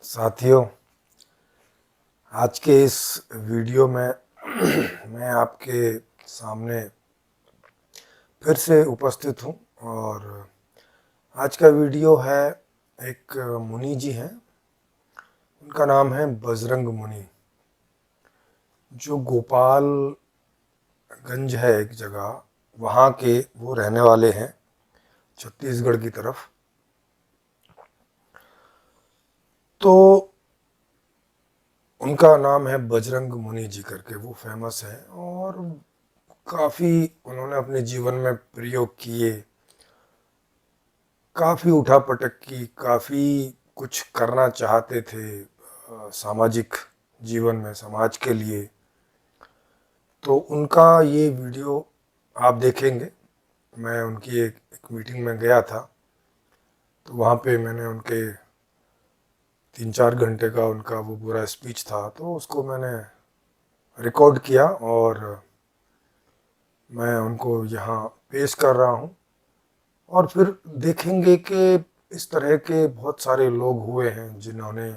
साथियों, आज के इस वीडियो में मैं आपके सामने फिर से उपस्थित हूँ और आज का वीडियो है एक मुनि जी हैं। उनका नाम है बजरंग मुनि, जो गोपालगंज है एक जगह, वहाँ के वो रहने वाले हैं, छत्तीसगढ़ की तरफ। तो उनका नाम है बजरंग मुनि जी करके, वो फेमस है और काफ़ी उन्होंने अपने जीवन में प्रयोग किए, काफ़ी उठा पटक की, काफ़ी कुछ करना चाहते थे सामाजिक जीवन में, समाज के लिए। तो उनका ये वीडियो आप देखेंगे। मैं उनकी एक मीटिंग में गया था, तो वहाँ पे मैंने उनके 3-4 घंटे का उनका वो पूरा स्पीच था, तो उसको मैंने रिकॉर्ड किया और मैं उनको यहाँ पेश कर रहा हूँ। और फिर देखेंगे कि इस तरह के बहुत सारे लोग हुए हैं जिन्होंने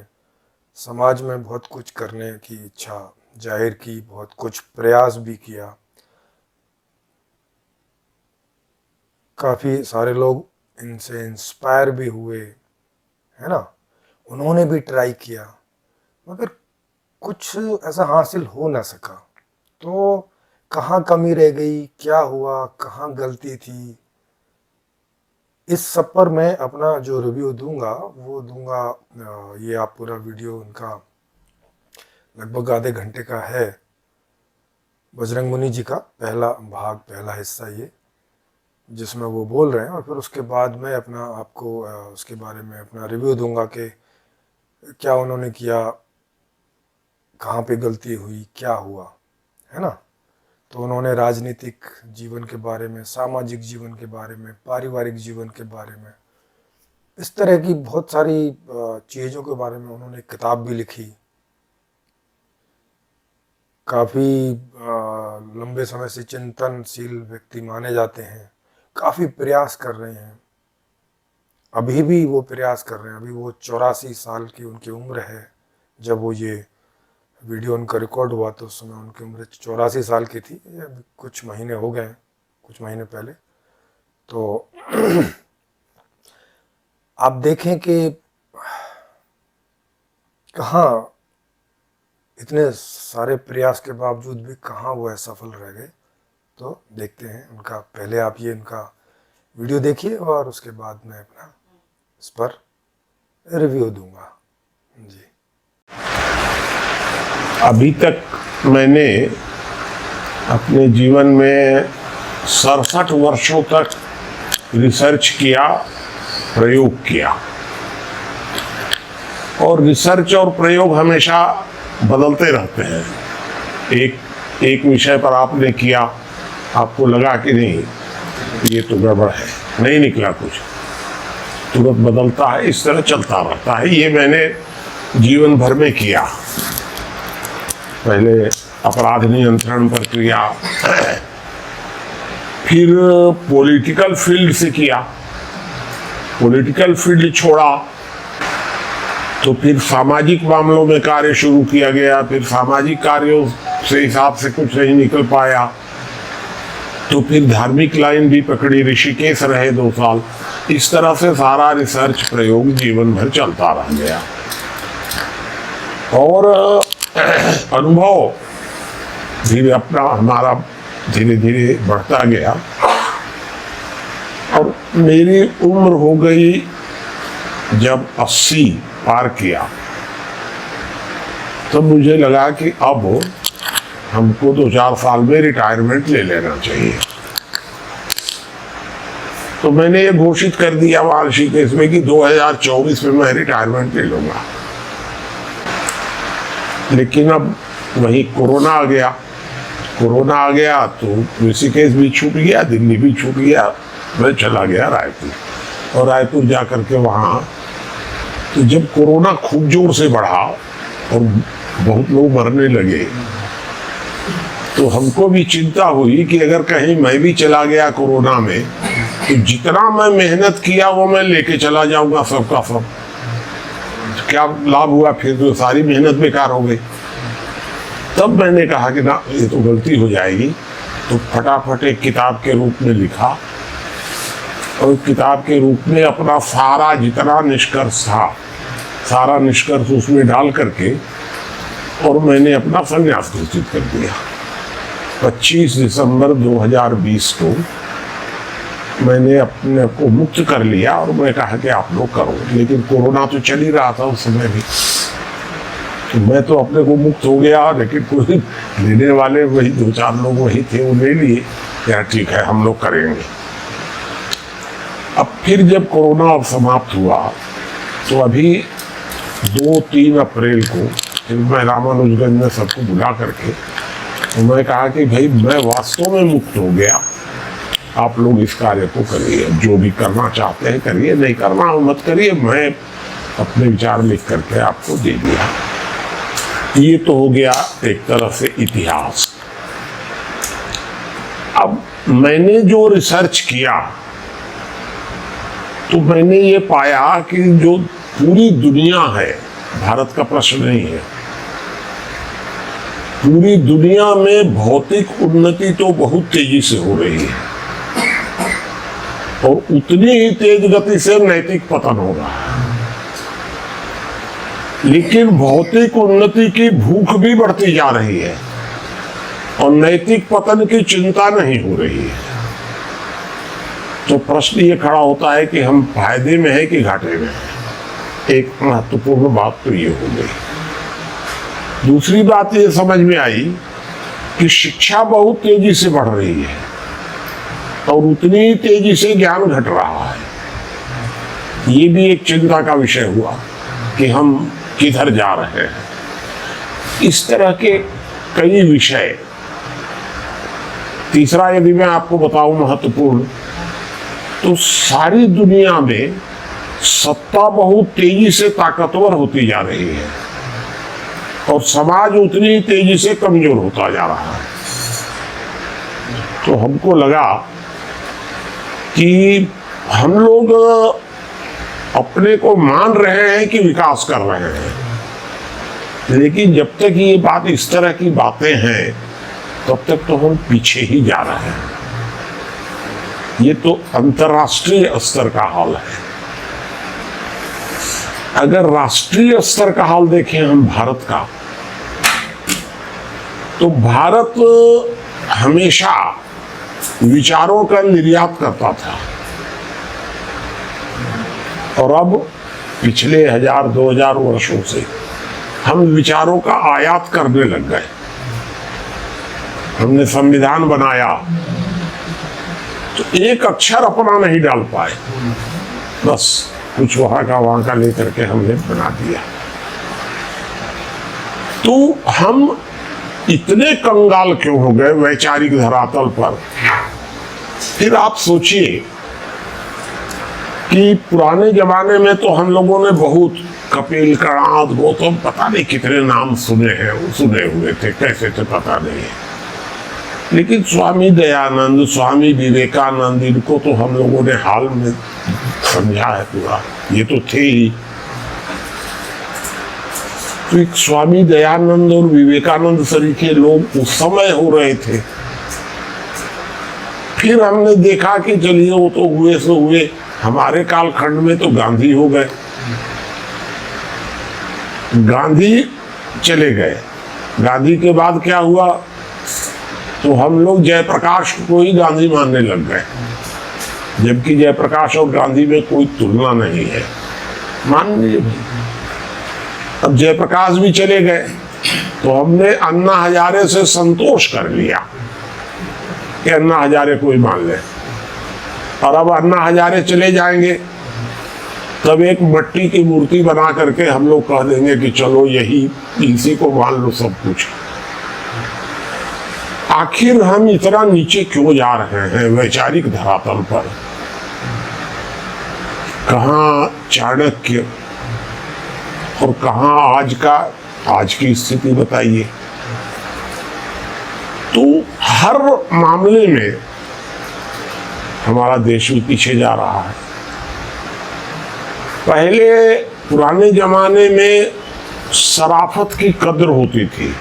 समाज में बहुत कुछ करने की इच्छा जाहिर की, बहुत कुछ प्रयास भी किया। काफ़ी सारे लोग इनसे इंस्पायर भी हुए, है ना। उन्होंने भी ट्राई किया, मगर कुछ ऐसा हासिल हो ना सका। तो कहाँ कमी रह गई, क्या हुआ, कहाँ गलती थी, इस सब पर मैं अपना जो रिव्यू दूंगा वो दूंगा। ये आप पूरा वीडियो उनका लगभग आधे घंटे का है, बजरंग मुनि जी का पहला भाग, पहला हिस्सा ये, जिसमें वो बोल रहे हैं। और फिर उसके बाद मैं अपना आपको उसके बारे में अपना रिव्यू दूंगा कि क्या उन्होंने किया, कहाँ पे गलती हुई, क्या हुआ, है ना। तो उन्होंने राजनीतिक जीवन के बारे में, सामाजिक जीवन के बारे में, पारिवारिक जीवन के बारे में, इस तरह की बहुत सारी चीज़ों के बारे में उन्होंने किताब भी लिखी। काफ़ी लंबे समय से चिंतनशील व्यक्ति माने जाते हैं, काफ़ी प्रयास कर रहे हैं, अभी भी वो प्रयास कर रहे हैं। अभी वो 84 साल की उनकी उम्र है। जब वो ये वीडियो उनका रिकॉर्ड हुआ तो उस समय उनकी उम्र 84 साल की थी। अभी कुछ महीने हो गए हैं, कुछ महीने पहले। तो आप देखें कि कहाँ इतने सारे प्रयास के बावजूद भी कहाँ वो असफल रह गए। तो देखते हैं उनका, पहले आप ये उनका वीडियो देखिए और उसके बाद मैं अपना इस पर रिव्यू दूंगा जी। अभी तक मैंने अपने जीवन में 67 वर्षों तक रिसर्च किया, प्रयोग किया। और रिसर्च और प्रयोग हमेशा बदलते रहते हैं। एक विषय पर आपने किया, आपको लगा कि नहीं ये तो गड़बड़ है, नहीं निकला कुछ, तुरंत बदलता है, इस तरह चलता रहता है। ये मैंने जीवन भर में किया। पहले अपराध नियंत्रण पर किया, फिर पॉलिटिकल फील्ड से किया, पॉलिटिकल फील्ड छोड़ा तो फिर सामाजिक मामलों में कार्य शुरू किया गया। फिर सामाजिक कार्यों से हिसाब से कुछ नहीं निकल पाया तो फिर धार्मिक लाइन भी पकड़ी, ऋषिकेश रहे 2 साल। इस तरह से सारा रिसर्च प्रयोग जीवन भर चलता रह गया और अनुभव धीरे अपना हमारा धीरे धीरे बढ़ता गया। और मेरी उम्र हो गई जब 80 पार किया, तो मुझे लगा कि अब हमको 2-4 साल में रिटायरमेंट ले लेना चाहिए। तो मैंने ये घोषित कर दिया ऋषिकेश में कि 2024 में मैं रिटायरमेंट ले लूंगा। लेकिन अब वही कोरोना आ गया। कोरोना आ गया तो ऋषिकेश भी छूट गया, दिल्ली भी छूट गया। मैं चला गया रायपुर, और रायपुर जा करके वहाँ तो जब कोरोना खूब जोर से बढ़ा और बहुत लोग मरने लगे तो हमको भी चिंता हुई कि अगर कहीं मैं भी चला गया कोरोना में तो जितना मैं मेहनत किया वो मैं लेके चला जाऊंगा सबका सब। क्या लाभ हुआ, फिर तो सारी मेहनत बेकार हो गई। तब मैंने कहा कि ना, ये तो गलती हो जाएगी, तो फटाफट एक किताब के रूप में लिखा और किताब के रूप में अपना सारा जितना निष्कर्ष था, सारा निष्कर्ष उसमें डाल करके और मैंने अपना संन्यास घोषित कर दिया। 25 दिसंबर 2020 को मैंने अपने को मुक्त कर लिया और मैं कहा कि आप लोग करो। लेकिन कोरोना तो चल ही रहा था उस समय भी, तो मैं तो अपने को मुक्त हो गया, लेकिन कोई लेने वाले वही 2-4 लोग वही थे, वो ले लिए, यार ठीक है हम लोग करेंगे। अब फिर जब कोरोना अब समाप्त हुआ तो अभी 2-3 अप्रैल को फिर मैं रामानुजगंज में सबको बुला करके तो मैं कहा कि भाई मैं वास्तव में मुक्त हो गया, आप लोग इस कार्य को करिए, जो भी करना चाहते हैं करिए, नहीं करना हो मत करिए, मैं अपने विचार लिख करके आपको दे दिया। ये तो हो गया एक तरह से इतिहास। अब मैंने जो रिसर्च किया तो मैंने ये पाया कि जो पूरी दुनिया है, भारत का प्रश्न नहीं है, पूरी दुनिया में भौतिक उन्नति तो बहुत तेजी से हो रही है और उतनी ही तेज गति से नैतिक पतन होगा। लेकिन भौतिक उन्नति की भूख भी बढ़ती जा रही है और नैतिक पतन की चिंता नहीं हो रही है। तो प्रश्न ये खड़ा होता है कि हम फायदे में हैं कि घाटे में हैं। एक महत्वपूर्ण बात तो ये हो गई। दूसरी बात ये समझ में आई कि शिक्षा बहुत तेजी से बढ़ रही है और उतनी ही तेजी से ज्ञान घट रहा है। ये भी एक चिंता का विषय हुआ कि हम किधर जा रहे हैं। इस तरह के कई विषय। तीसरा यदि मैं आपको बताऊं महत्वपूर्ण, तो सारी दुनिया में सत्ता बहुत तेजी से ताकतवर होती जा रही है और समाज उतनी ही तेजी से कमजोर होता जा रहा है। तो हमको लगा कि हम लोग अपने को मान रहे हैं कि विकास कर रहे हैं, लेकिन जब तक ये बात इस तरह की बातें हैं तब तक तो हम पीछे ही जा रहे हैं। ये तो अंतर्राष्ट्रीय स्तर का हाल है। अगर राष्ट्रीय स्तर का हाल देखें हम भारत का, तो भारत हमेशा विचारों का निर्यात करता था और अब पिछले 1000-2000 वर्षों से हम विचारों का आयात करने लग गए। हमने संविधान बनाया तो एक अक्षर अपना नहीं डाल पाए, बस कुछ वहां का लेकर के हमने बना दिया। तो हम इतने कंगाल क्यों हो गए वैचारिक धरातल पर? फिर आप सोचिए कि पुराने जमाने में तो हम लोगों ने बहुत कपिल, कणाद, गौतम, पता नहीं कितने नाम सुने हैं, सुने हुए थे, कैसे थे पता नहीं। लेकिन स्वामी दयानंद, स्वामी विवेकानंद, इनको तो हम लोगों ने हाल में समझा है पूरा, ये तो थे ही। तो एक स्वामी दयानंद और विवेकानंद सरीखे लोग उस समय हो रहे थे। फिर हमने देखा कि चलिए वो तो हुए सो हुए, हमारे कालखंड में तो गांधी हो गए। गांधी चले गए, गांधी के बाद क्या हुआ, तो हम लोग जयप्रकाश को ही गांधी मानने लग गए, जबकि जयप्रकाश और गांधी में कोई तुलना नहीं है। मान लीजिए अब जयप्रकाश भी चले गए तो हमने अन्ना हजारे से संतोष कर लिया कि अन्ना हजारे को ही मान ले, और अब अन्ना हजारे चले जाएंगे तब एक मिट्टी की मूर्ति बना करके हम लोग कह देंगे कि चलो यही, इसी को मान लो सब कुछ। आखिर हम इतना नीचे क्यों जा रहे हैं वैचारिक धरातल पर? कहाँ चाणक्य और कहाँ आज की स्थिति बताइए। तो हर मामले में हमारा देश भी पीछे जा रहा है। पहले पुराने जमाने में शराफत की कद्र होती थी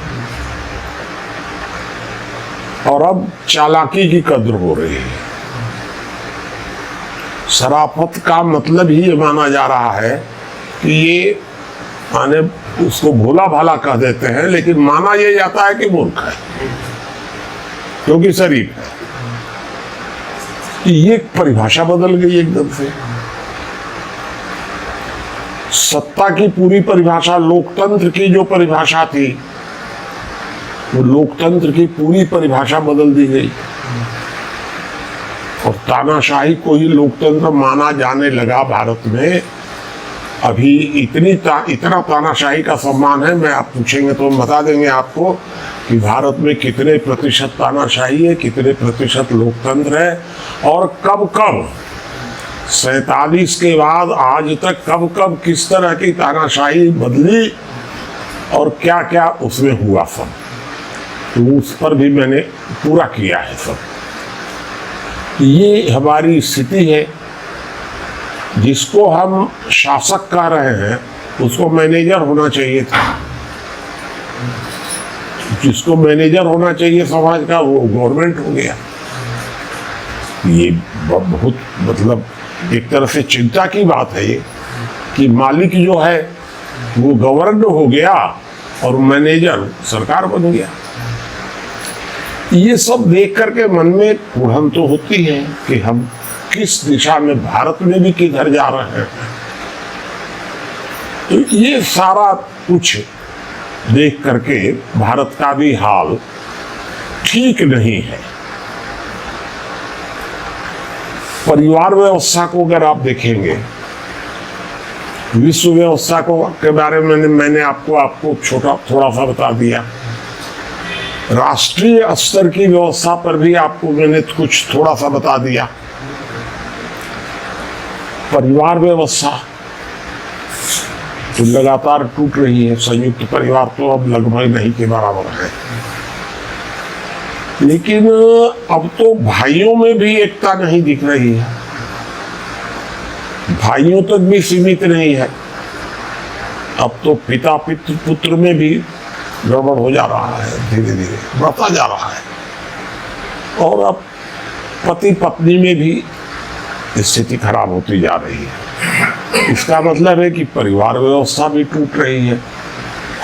और अब चालाकी की कद्र हो रही है। शराफत का मतलब ही ये माना जा रहा है कि ये माने उसको भोला भाला कह देते हैं, लेकिन माना ये जाता है कि मूर्ख है क्योंकि शरीफ है। ये परिभाषा बदल गई एकदम से। सत्ता की पूरी परिभाषा, लोकतंत्र की जो परिभाषा थी, वो लोकतंत्र की पूरी परिभाषा बदल दी गई और तानाशाही को ही लोकतंत्र माना जाने लगा भारत में। अभी इतना तानाशाही का सम्मान है, मैं आप पूछेंगे तो हम बता देंगे आपको कि भारत में कितने प्रतिशत तानाशाही है, कितने प्रतिशत लोकतंत्र है, और कब कब 47 के बाद आज तक कब कब किस तरह की तानाशाही बदली और क्या क्या उसमें हुआ सब, तो उस पर भी मैंने पूरा किया है सब। ये हमारी स्थिति है। जिसको हम शासक कह रहे हैं उसको मैनेजर होना चाहिए था। जिसको मैनेजर होना चाहिए समाज का, वो गवर्नमेंट हो गया। ये बहुत मतलब एक तरह से चिंता की बात है ये कि मालिक जो है वो गवर्नर हो गया और मैनेजर सरकार बन गया। ये सब देख करके मन में कुढ़न तो होती है कि हम किस दिशा में, भारत में भी किधर जा रहे हैं। तो ये सारा कुछ देख करके भारत का भी हाल ठीक नहीं है। परिवार व्यवस्था को अगर आप देखेंगे, विश्व व्यवस्था को के बारे में मैंने आपको थोड़ा सा बता दिया। राष्ट्रीय स्तर की व्यवस्था पर भी आपको मैंने कुछ थोड़ा सा बता दिया। परिवार व्यवस्था तो लगातार टूट रही है। संयुक्त परिवार तो अब लगभग नहीं के बराबर है। लेकिन अब तो भाइयों में भी एकता नहीं दिख रही है। भाइयों तक भी सीमित नहीं है। अब तो पिता पुत्र में भी गड़बड़ हो जा रहा है, धीरे धीरे बढ़ता जा रहा है। और अब पति पत्नी में भी स्थिति खराब होती जा रही है। इसका मतलब है कि परिवार व्यवस्था भी टूट रही है।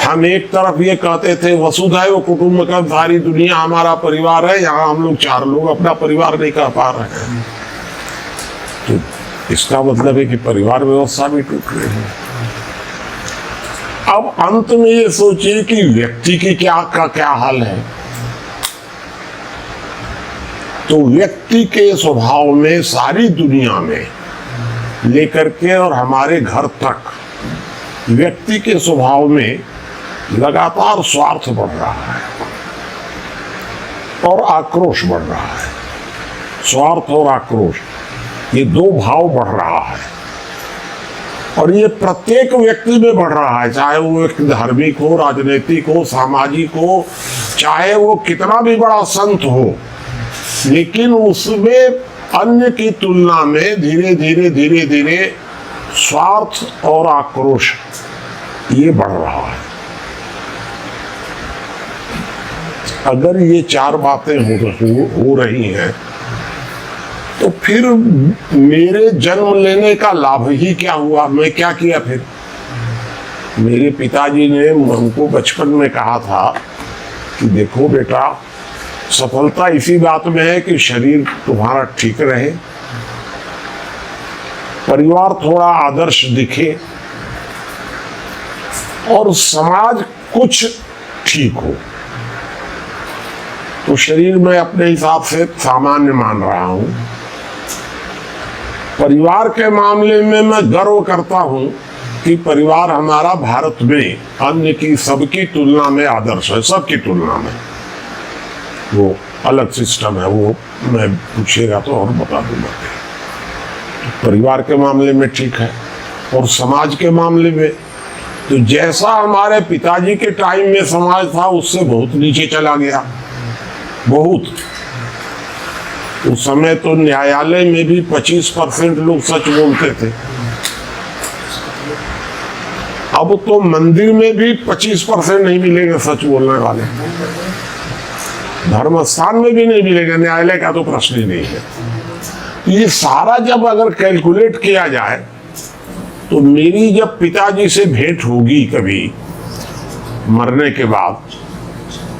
हम एक तरफ ये कहते थे वसुधैव कुटुंबकम, सारी दुनिया हमारा परिवार है, यहाँ हम लोग 4 लोग अपना परिवार नहीं कह पा रहे हैं। तो इसका मतलब है कि परिवार व्यवस्था भी टूट रही है। अब अंत में ये सोचिए कि व्यक्ति की क्या हाल है। तो व्यक्ति के स्वभाव में सारी दुनिया में लेकर के और हमारे घर तक व्यक्ति के स्वभाव में लगातार स्वार्थ बढ़ रहा है और आक्रोश बढ़ रहा है। स्वार्थ और आक्रोश, ये 2 भाव बढ़ रहा है और ये प्रत्येक व्यक्ति में बढ़ रहा है। चाहे वो व्यक्ति धार्मिक हो, राजनीतिक हो, सामाजिक हो, चाहे वो कितना भी बड़ा संत हो, लेकिन उसमें अन्य की तुलना में धीरे धीरे स्वार्थ और आक्रोश ये बढ़ रहा है। अगर ये 4 बातें हो रही हैं तो फिर मेरे जन्म लेने का लाभ ही क्या हुआ? मैं क्या किया फिर? मेरे पिताजी ने हमको बचपन में कहा था कि देखो बेटा, सफलता इसी बात में है कि शरीर तुम्हारा ठीक रहे, परिवार थोड़ा आदर्श दिखे और समाज कुछ ठीक हो। तो शरीर में अपने हिसाब से सामान्य मान रहा हूं। परिवार के मामले में मैं गर्व करता हूं कि परिवार हमारा भारत में अन्य की सबकी तुलना में आदर्श है। सबकी तुलना में वो अलग सिस्टम है, वो मैं पूछेगा तो और बता दूंगा। परिवार के मामले में ठीक है और समाज के मामले में तो जैसा हमारे पिताजी के टाइम में समाज था उससे बहुत नीचे चला गया। बहुत। उस समय तो न्यायालय में भी 25% लोग सच बोलते थे। अब तो मंदिर में भी 25% नहीं मिलेंगे सच बोलने वाले, धर्म स्थान में भी नहीं मिलेगा, न्यायालय का तो प्रश्न ही नहीं है। ये सारा जब अगर कैलकुलेट किया जाए तो मेरी जब पिताजी से भेंट होगी कभी मरने के बाद,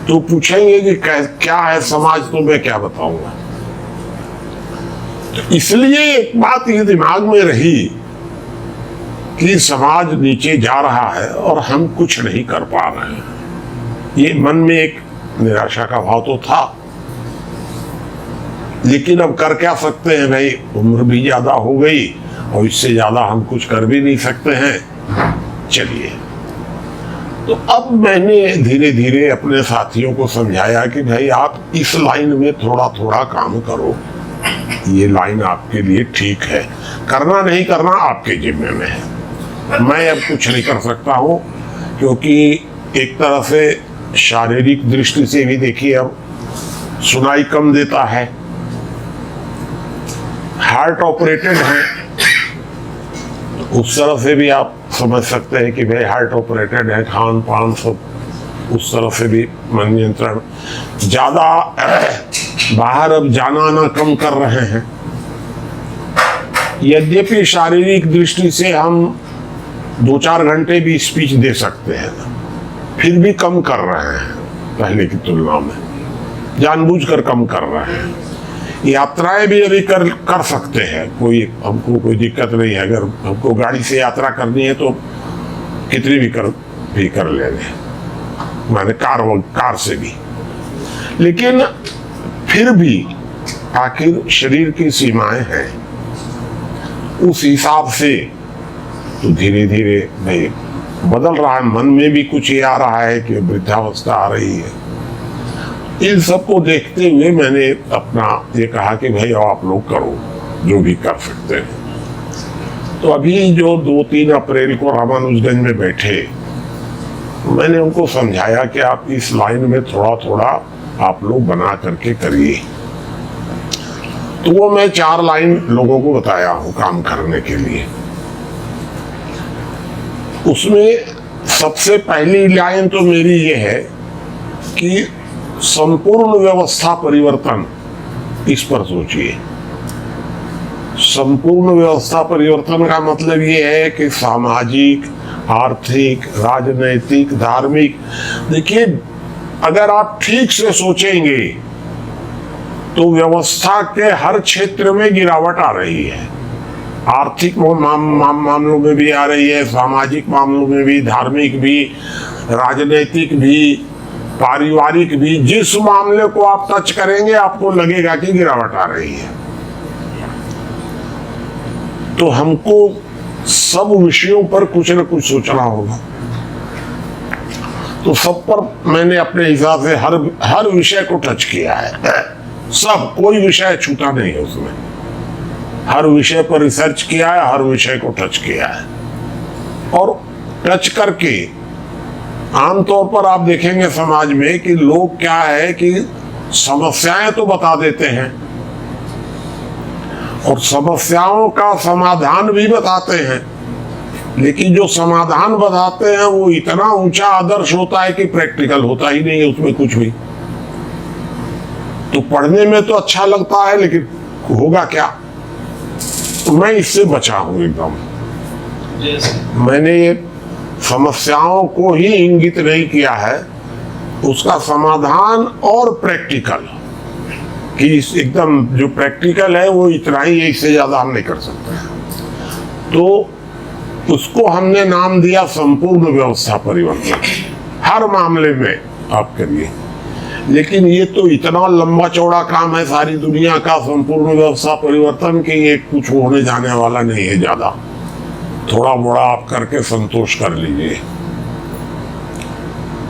तो पूछेंगे कि क्या है समाज, तो मैं क्या बताऊंगा। तो इसलिए एक बात ये दिमाग में रही कि समाज नीचे जा रहा है और हम कुछ नहीं कर पा रहे हैं। ये मन में एक निराशा का भाव तो था, लेकिन अब कर क्या सकते हैं भाई, उम्र भी ज्यादा हो गई और इससे ज्यादा हम कुछ कर भी नहीं सकते हैं। चलिए, तो अब मैंने धीरे धीरे अपने साथियों को समझाया कि भाई आप इस लाइन में थोड़ा थोड़ा काम करो, ये लाइन आपके लिए ठीक है, करना नहीं करना आपके जिम्मे में है। मैं अब कुछ नहीं कर सकता हूँ, क्योंकि एक तरह से शारीरिक दृष्टि से भी देखिए अब सुनाई कम देता है, हार्ट ऑपरेटेड है, उस तरह से भी आप समझ सकते हैं कि भाई हार्ट ऑपरेटेड है, खान पान सब उस तरह से भी मन नियंत्रण, ज्यादा बाहर अब जाना आना कम कर रहे हैं। यद्यपि शारीरिक दृष्टि से हम 2-4 घंटे भी स्पीच दे सकते हैं, फिर भी कम कर रहे हैं पहले की तुलना में, जानबूझकर कम कर रहे हैं। यात्राएं भी अभी कर सकते हैं, हमको कोई दिक्कत नहीं है। अगर हमको गाड़ी से यात्रा करनी है तो कितनी भी कर लेंगे, माने कार से भी। लेकिन फिर भी आखिर शरीर की सीमाएं हैं, उस हिसाब से तो धीरे धीरे नहीं बदल रहा है। मन में भी कुछ ये आ रहा है कि वृद्धावस्था आ रही है। इन सबको देखते हुए मैंने अपना ये कहा कि भाई आप लोग करो जो भी कर सकते हैं। तो अभी जो 2-3 अप्रैल को रामानुजगंज में बैठे, मैंने उनको समझाया कि आप इस लाइन में थोड़ा थोड़ा आप लोग बना करके करिए। तो वो मैं 4 लाइन लोगों को बताया हूँ काम करने के लिए। उसमें सबसे पहली लाइन तो मेरी ये है कि संपूर्ण व्यवस्था परिवर्तन, इस पर सोचिए। संपूर्ण व्यवस्था परिवर्तन का मतलब ये है कि सामाजिक, आर्थिक, राजनैतिक, धार्मिक, देखिए अगर आप ठीक से सोचेंगे तो व्यवस्था के हर क्षेत्र में गिरावट आ रही है। आर्थिक मामलों में भी आ रही है, सामाजिक मामलों में भी, धार्मिक भी, राजनैतिक भी, पारिवारिक भी। जिस मामले को आप टच करेंगे आपको लगेगा कि गिरावट आ रही है। तो हमको सब विषयों पर कुछ न कुछ सोचना होगा। तो सब पर मैंने अपने हिसाब से हर विषय को टच किया है। सब, कोई विषय छूटा नहीं है उसमें। हर विषय पर रिसर्च किया है, हर विषय को टच किया है। और टच करके आमतौर पर आप देखेंगे समाज में कि लोग क्या है कि समस्याएं तो बता देते हैं और समस्याओं का समाधान भी बताते हैं, लेकिन जो समाधान बताते हैं वो इतना ऊंचा आदर्श होता है कि प्रैक्टिकल होता ही नहीं है उसमें कुछ भी। तो पढ़ने में तो अच्छा लगता है, लेकिन होगा क्या? तो मैं इससे बचा हूं एकदम। मैंने ये समस्याओं को ही इंगित नहीं किया है, उसका समाधान और प्रैक्टिकल, कि एकदम जो प्रैक्टिकल है वो इतना ही है, इससे ज्यादा हम नहीं कर सकते। तो उसको हमने नाम दिया संपूर्ण व्यवस्था परिवर्तन। हर मामले में आप करिए, लेकिन ये तो इतना लंबा चौड़ा काम है सारी दुनिया का संपूर्ण व्यवस्था परिवर्तन के, ये कुछ होने जाने वाला नहीं है ज्यादा। थोड़ा मोड़ा आप करके संतोष कर लीजिए।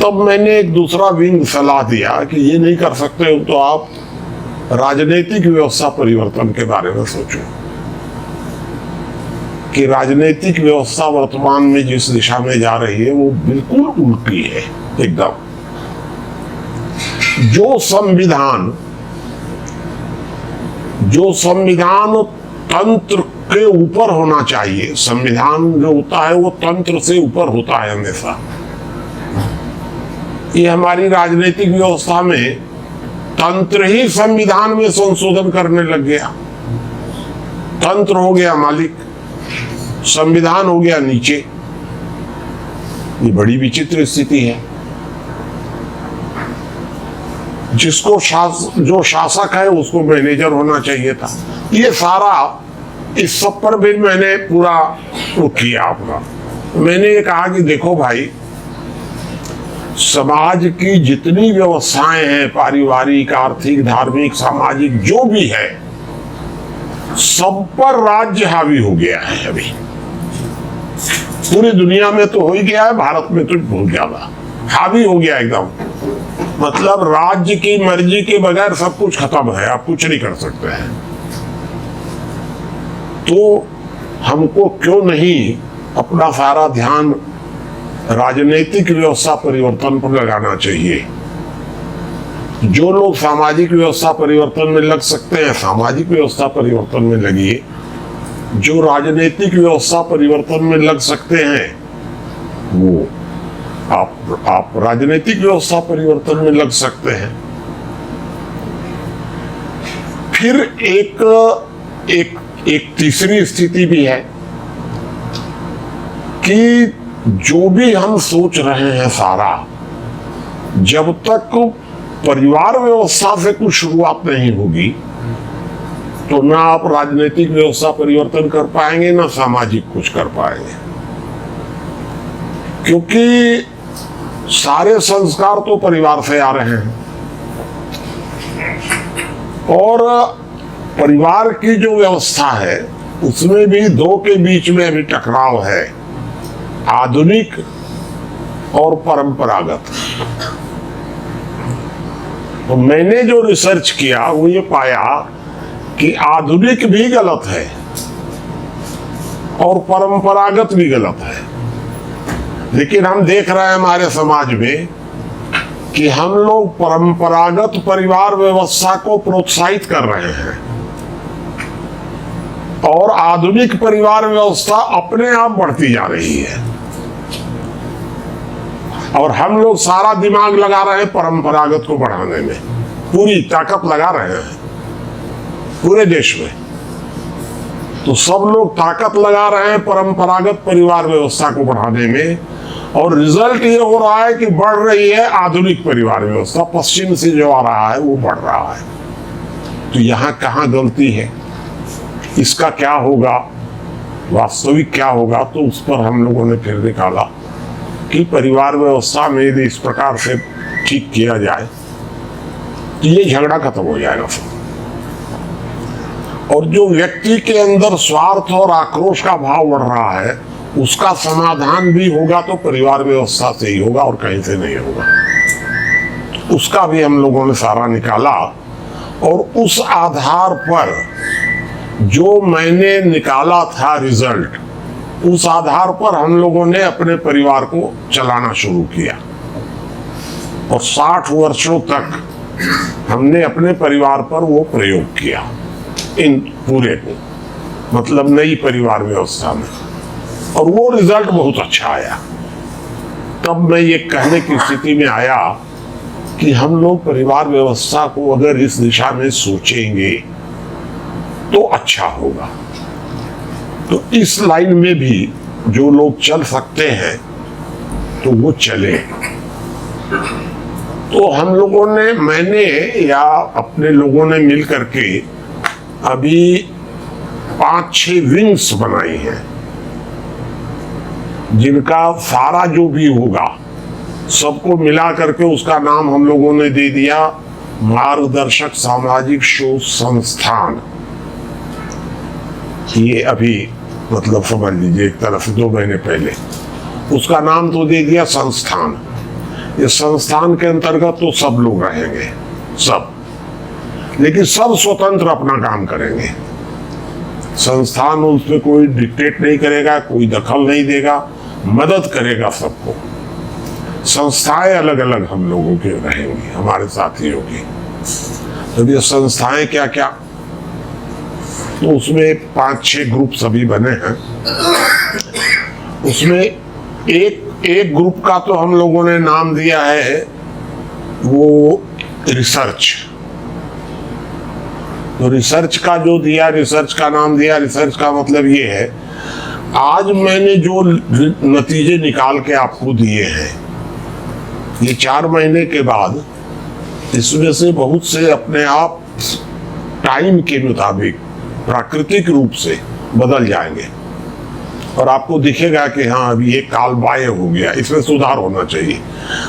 तब मैंने एक दूसरा विंग सलाह दिया कि ये नहीं कर सकते हो तो आप राजनीतिक व्यवस्था परिवर्तन के बारे में सोचो, कि राजनीतिक व्यवस्था वर्तमान में जिस दिशा में जा रही है वो बिल्कुल उल्टी है एकदम। जो संविधान तंत्र के ऊपर होना चाहिए। संविधान जो होता है वो तंत्र से ऊपर होता है हमेशा। ये हमारी राजनीतिक व्यवस्था में तंत्र ही संविधान में संशोधन करने लग गया। तंत्र हो गया मालिक, संविधान हो गया नीचे। ये बड़ी विचित्र स्थिति है। जिसको जो शासक है उसको मैनेजर होना चाहिए था। ये सारा इस सब पर भी मैंने पूरा वो किया अपना। मैंने ये कहा कि देखो भाई, समाज की जितनी व्यवस्थाएं हैं, पारिवारिक, आर्थिक, धार्मिक, सामाजिक, जो भी है, सब पर राज्य हावी हो गया है। अभी पूरी दुनिया में तो हो ही गया है, भारत में तो बहुत ज्यादा हावी हो गया एकदम। मतलब राज्य की मर्जी के बगैर सब कुछ खत्म है, आप कुछ नहीं कर सकते हैं। तो हमको क्यों नहीं अपना सारा ध्यान राजनीतिक व्यवस्था परिवर्तन पर लगाना चाहिए। जो लोग सामाजिक व्यवस्था परिवर्तन में लग सकते हैं, सामाजिक व्यवस्था परिवर्तन में लगिए। जो राजनीतिक व्यवस्था परिवर्तन में लग सकते हैं, वो आप राजनीतिक व्यवस्था परिवर्तन में लग सकते हैं। फिर एक तीसरी स्थिति भी है कि जो भी हम सोच रहे हैं सारा, जब तक परिवार व्यवस्था से कुछ शुरुआत नहीं होगी तो ना आप राजनीतिक व्यवस्था परिवर्तन कर पाएंगे, ना सामाजिक कुछ कर पाएंगे। क्योंकि सारे संस्कार तो परिवार से आ रहे हैं और परिवार की जो व्यवस्था है उसमें भी दो के बीच में अभी टकराव है, आधुनिक और परंपरागत। तो मैंने जो रिसर्च किया वो ये पाया कि आधुनिक भी गलत है और परंपरागत भी गलत है। लेकिन हम देख रहे हैं हमारे समाज में कि हम लोग परंपरागत परिवार व्यवस्था को प्रोत्साहित कर रहे हैं और आधुनिक परिवार व्यवस्था अपने आप बढ़ती जा रही है। और हम लोग सारा दिमाग लगा रहे हैं परंपरागत को बढ़ाने में, पूरी ताकत लगा रहे हैं पूरे देश में। तो सब लोग ताकत लगा रहे हैं परंपरागत परिवार व्यवस्था को बढ़ाने में, और रिजल्ट ये हो रहा है कि बढ़ रही है आधुनिक परिवार व्यवस्था। पश्चिम से जो आ रहा है वो बढ़ रहा है। तो यहाँ कहाँ गलती है, इसका क्या होगा, वास्तविक क्या होगा, तो उस पर हम लोगों ने फिर निकाला कि परिवार व्यवस्था में यदि इस प्रकार से ठीक किया जाए तो ये झगड़ा खत्म हो जाएगा फिर। और जो व्यक्ति के अंदर स्वार्थ और आक्रोश का भाव बढ़ रहा है उसका समाधान भी होगा तो परिवार व्यवस्था से ही होगा और कहीं से नहीं होगा। उसका भी हम लोगों ने सारा निकाला और उस आधार पर जो मैंने निकाला था रिजल्ट, उस आधार पर हम लोगों ने अपने परिवार को चलाना शुरू किया और 60 वर्षों तक हमने अपने परिवार पर वो प्रयोग किया, इन पूरे को, मतलब नई परिवार व्यवस्था में, और वो रिजल्ट बहुत अच्छा आया। तब मैं ये कहने की स्थिति में आया कि हम लोग परिवार व्यवस्था को अगर इस दिशा में सोचेंगे तो अच्छा होगा। तो इस लाइन में भी जो लोग चल सकते हैं तो वो चले। तो हम लोगों ने, मैंने या अपने लोगों ने मिल करके अभी 5-6 विंग्स बनाई हैं, जिनका सारा जो भी होगा सबको मिला करके उसका नाम हम लोगों ने दे दिया मार्गदर्शक सामाजिक शोध संस्थान। ये अभी मतलब समझ लीजिए एक तरह से 2 महीने पहले उसका नाम तो दे दिया संस्थान। ये संस्थान के अंतर्गत तो सब लोग रहेंगे, सब, लेकिन सब स्वतंत्र अपना काम करेंगे। संस्थान उस पर कोई डिक्टेट नहीं करेगा, कोई दखल नहीं देगा, मदद करेगा सबको। संस्थाएं अलग अलग हम लोगों के रहेंगी, हमारे साथियों की। तो ये संस्थाएं क्या क्या, तो उसमें 5-6 ग्रुप सभी बने हैं। उसमें एक ग्रुप का तो हम लोगों ने नाम दिया है वो रिसर्च। तो रिसर्च का जो दिया, रिसर्च का नाम दिया, रिसर्च का मतलब ये है, आज मैंने जो नतीजे निकाल के आपको दिए हैं, ये 4 महीने के बाद इसमें से बहुत से अपने आप टाइम के मुताबिक प्राकृतिक रूप से बदल जाएंगे और आपको दिखेगा कि हाँ अभी ये काल बाह्य हो गया, इसमें सुधार होना चाहिए।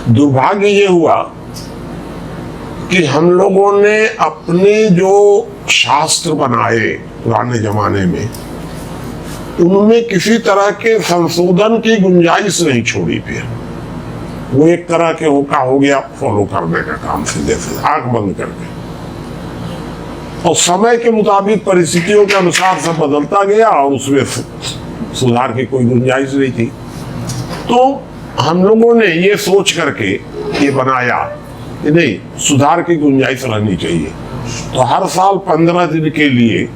दुर्भाग्य ये हुआ कि हम लोगों ने अपने जो शास्त्र बनाए पुराने जमाने में, उनमें किसी तरह के संशोधन की गुंजाइश नहीं छोड़ी। फिर वो एक तरह के हो गया फॉलो करने का काम, सीधे से आंख बंद करके, और समय के मुताबिक परिस्थितियों के अनुसार सब बदलता गया और उसमें सुधार की कोई गुंजाइश नहीं थी। तो हम लोगों ने ये सोच करके ये बनाया कि नहीं, सुधार की गुंजाइश रहनी चाहिए। तो हर साल 15 दिन के लिए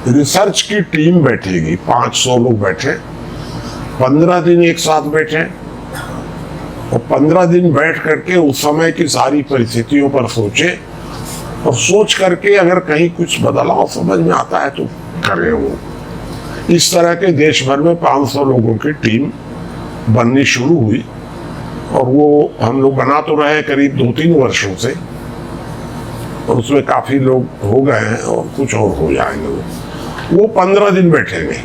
रिसर्च की टीम बैठेगी, 500 लोग बैठे, 15 दिन एक साथ बैठे और 15 दिन बैठ करके उस समय की सारी परिस्थितियों पर सोचे और सोच करके अगर कहीं कुछ बदलाव समझ में आता है तो करें। वो इस तरह के देश भर में 500 लोगों की टीम बननी शुरू हुई और वो हम लोग बना तो रहे करीब 2-3 वर्षों से, और उसमें काफी लोग हो गए हैं और कुछ और हो जाएंगे। वो 15 दिन बैठेंगे,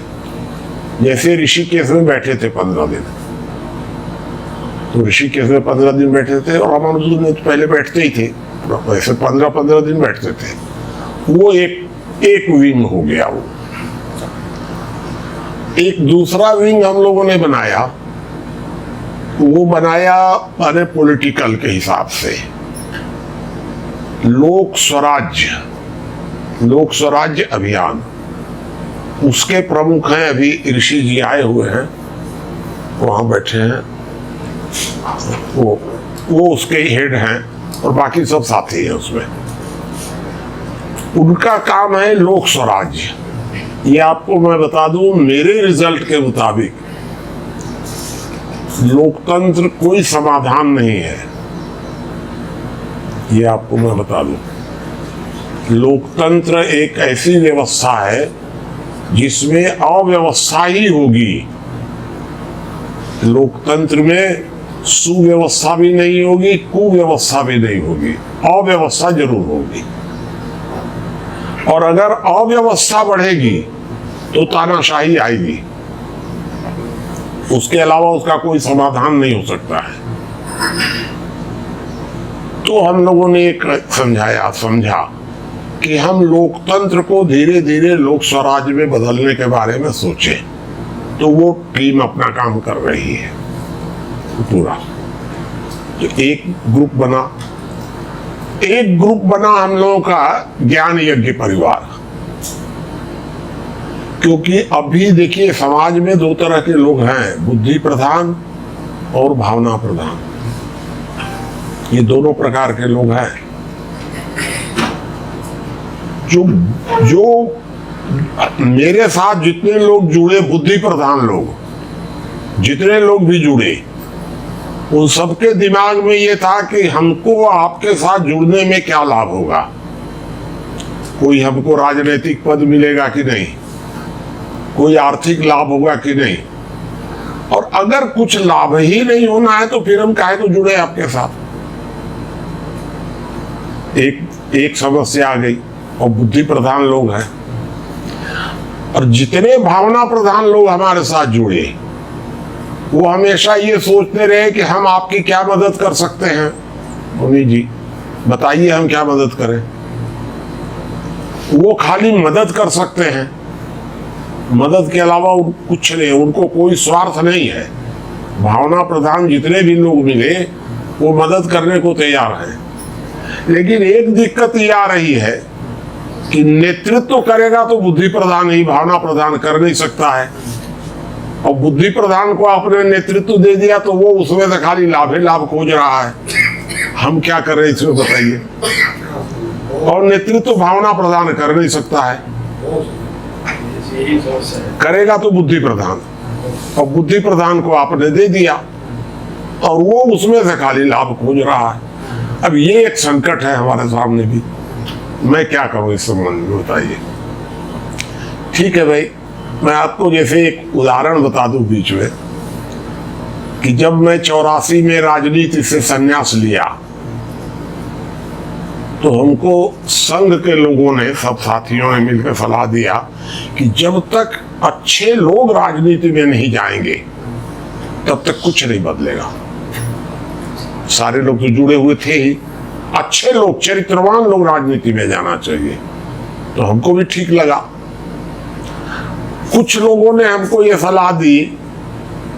जैसे ऋषिकेश में बैठे थे 15 दिन। तो ऋषिकेश में 15 दिन बैठे थे और रामानुजन में तो पहले बैठते ही थे, वैसे 15-15 दिन बैठते थे। वो एक विंग हो गया। वो एक दूसरा विंग हम लोगों ने बनाया, वो बनाया माने पॉलिटिकल के हिसाब से, लोक स्वराज्य अभियान। उसके प्रमुख हैं, अभी ऋषि जी आए हुए हैं, वहां बैठे हैं, वो उसके हेड हैं और बाकी सब साथी हैं उसमें। उनका काम है लोक स्वराज्य। ये आपको मैं बता दूं, मेरे रिजल्ट के मुताबिक लोकतंत्र कोई समाधान नहीं है। ये आपको मैं बता दूं, लोकतंत्र एक ऐसी व्यवस्था है जिसमें अव्यवस्था ही होगी। लोकतंत्र में सुव्यवस्था भी नहीं होगी, कुव्यवस्था भी नहीं होगी, अव्यवस्था जरूर होगी। और अगर अव्यवस्था बढ़ेगी तो तानाशाही आएगी, उसके अलावा उसका कोई समाधान नहीं हो सकता है। तो हम लोगों ने एक समझा कि हम लोकतंत्र को धीरे धीरे लोक स्वराज्य में बदलने के बारे में सोचें। तो वो टीम अपना काम कर रही है पूरा। तो एक ग्रुप बना हम लोगों का ज्ञान यज्ञ परिवार। क्योंकि अभी देखिए समाज में 2 तरह के लोग हैं, बुद्धि प्रधान और भावना प्रधान। ये दोनों प्रकार के लोग हैं। जो मेरे साथ जितने लोग जुड़े, बुद्धि प्रधान लोग, जितने लोग भी जुड़े, उन सबके दिमाग में ये था कि हमको आपके साथ जुड़ने में क्या लाभ होगा, कोई हमको राजनीतिक पद मिलेगा कि नहीं, कोई आर्थिक लाभ होगा कि नहीं, और अगर कुछ लाभ ही नहीं होना है तो फिर हम काहे को जुड़े आपके साथ। एक समस्या आ गई। और बुद्धि प्रधान लोग हैं, और जितने भावना प्रधान लोग हमारे साथ जुड़े वो हमेशा ये सोचते रहे कि हम आपकी क्या मदद कर सकते हैं। मुनि जी बताइए हम क्या मदद करें। वो खाली मदद कर सकते हैं, मदद के अलावा कुछ नहीं, उनको कोई स्वार्थ नहीं है। भावना प्रधान जितने भी लोग मिले वो मदद करने को तैयार हैं। लेकिन एक दिक्कत ये आ रही है कि नेतृत्व करेगा तो बुद्धि प्रधान ही, भावना प्रधान कर नहीं सकता है। और बुद्धि प्रधान को आपने नेतृत्व दे दिया तो वो उसमें से खाली लाभ ही लाभ खोज रहा है। हम क्या कर रहे हैं इसमें बताइए। और नेतृत्व भावना प्रधान कर नहीं सकता है। करेगा तो बुद्धि प्रधान, और बुद्धि प्रधान को आपने दे दिया और वो उसमें से खाली लाभ खोज रहा है। अब ये एक संकट है हमारे सामने भी, मैं क्या करूं इस संबंध में, बताइए। ठीक है भाई, मैं आपको जैसे एक उदाहरण बता दूं बीच में कि जब मैं 84 में राजनीति से संन्यास लिया तो हमको संघ के लोगों ने, सब साथियों ने मिलकर सलाह दिया कि जब तक अच्छे लोग राजनीति में नहीं जाएंगे तब तक कुछ नहीं बदलेगा। सारे लोग तो जुड़े हुए थे ही, अच्छे लोग, चरित्रवान लोग राजनीति में जाना चाहिए। तो हमको भी ठीक लगा। कुछ लोगों ने हमको ये सलाह दी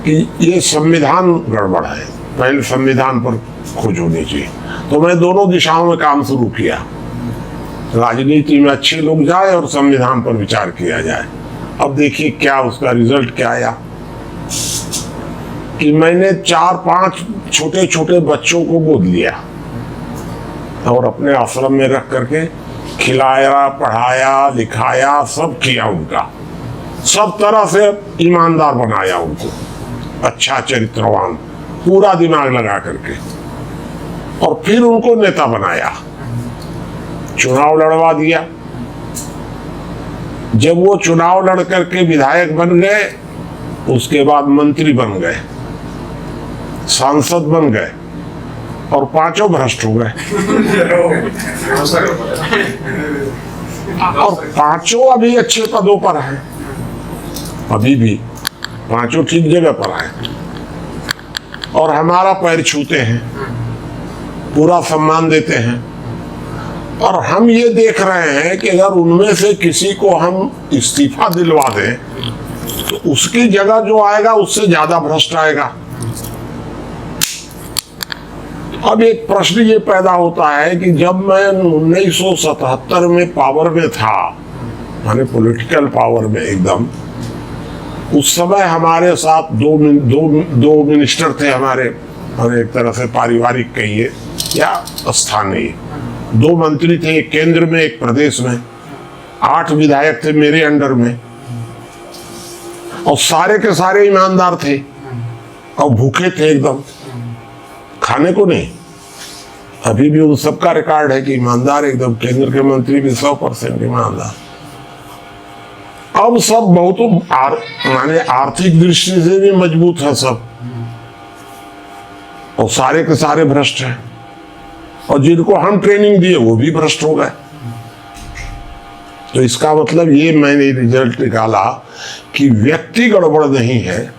कि ये संविधान गड़बड़ है, पहले संविधान पर खोज होनी चाहिए। तो मैं दोनों दिशाओं में काम शुरू किया, राजनीति में अच्छे लोग जाए और संविधान पर विचार किया जाए। अब देखिए क्या उसका रिजल्ट क्या आया कि मैंने 4-5 छोटे छोटे बच्चों को गोद लिया और अपने आश्रम में रख करके खिलाया, पढ़ाया, लिखाया, सब किया, उनका सब तरह से ईमानदार बनाया उनको, अच्छा चरित्रवान, पूरा दिमाग लगा करके, और फिर उनको नेता बनाया, चुनाव लड़वा दिया। जब वो चुनाव लड़ करके विधायक बन गए, उसके बाद मंत्री बन गए, सांसद बन गए, और 5 भ्रष्ट हो गए। और 5 अभी अच्छे पदों पर हैं, अभी भी 5 ठीक जगह पर हैं और हमारा पैर छूते हैं, पूरा सम्मान देते हैं। और हम ये देख रहे हैं कि अगर उनमें से किसी को हम इस्तीफा दिलवा दें तो उसकी जगह जो आएगा उससे ज्यादा भ्रष्ट आएगा। अब एक प्रश्न ये पैदा होता है कि जब मैं 1977 में पावर में था, माने पॉलिटिकल पावर में एकदम, उस समय हमारे साथ दो मिनिस्टर थे हमारे, एक तरह से पारिवारिक कहिए या स्थानीय, 2 मंत्री थे, एक केंद्र में एक प्रदेश में, 8 विधायक थे मेरे अंडर में, और सारे के सारे ईमानदार थे और भूखे थे एकदम, खाने को नहीं। अभी भी उन सबका रिकॉर्ड है कि ईमानदार एकदम, केंद्र के मंत्री भी 100% ईमानदार। अब सब बहुत माने आर्थिक दृष्टि से भी मजबूत है सब, और सारे के सारे भ्रष्ट हैं, और जिनको हम ट्रेनिंग दिए वो भी भ्रष्ट हो गए। तो इसका मतलब ये मैंने रिजल्ट निकाला कि व्यक्ति गड़बड़ नहीं है,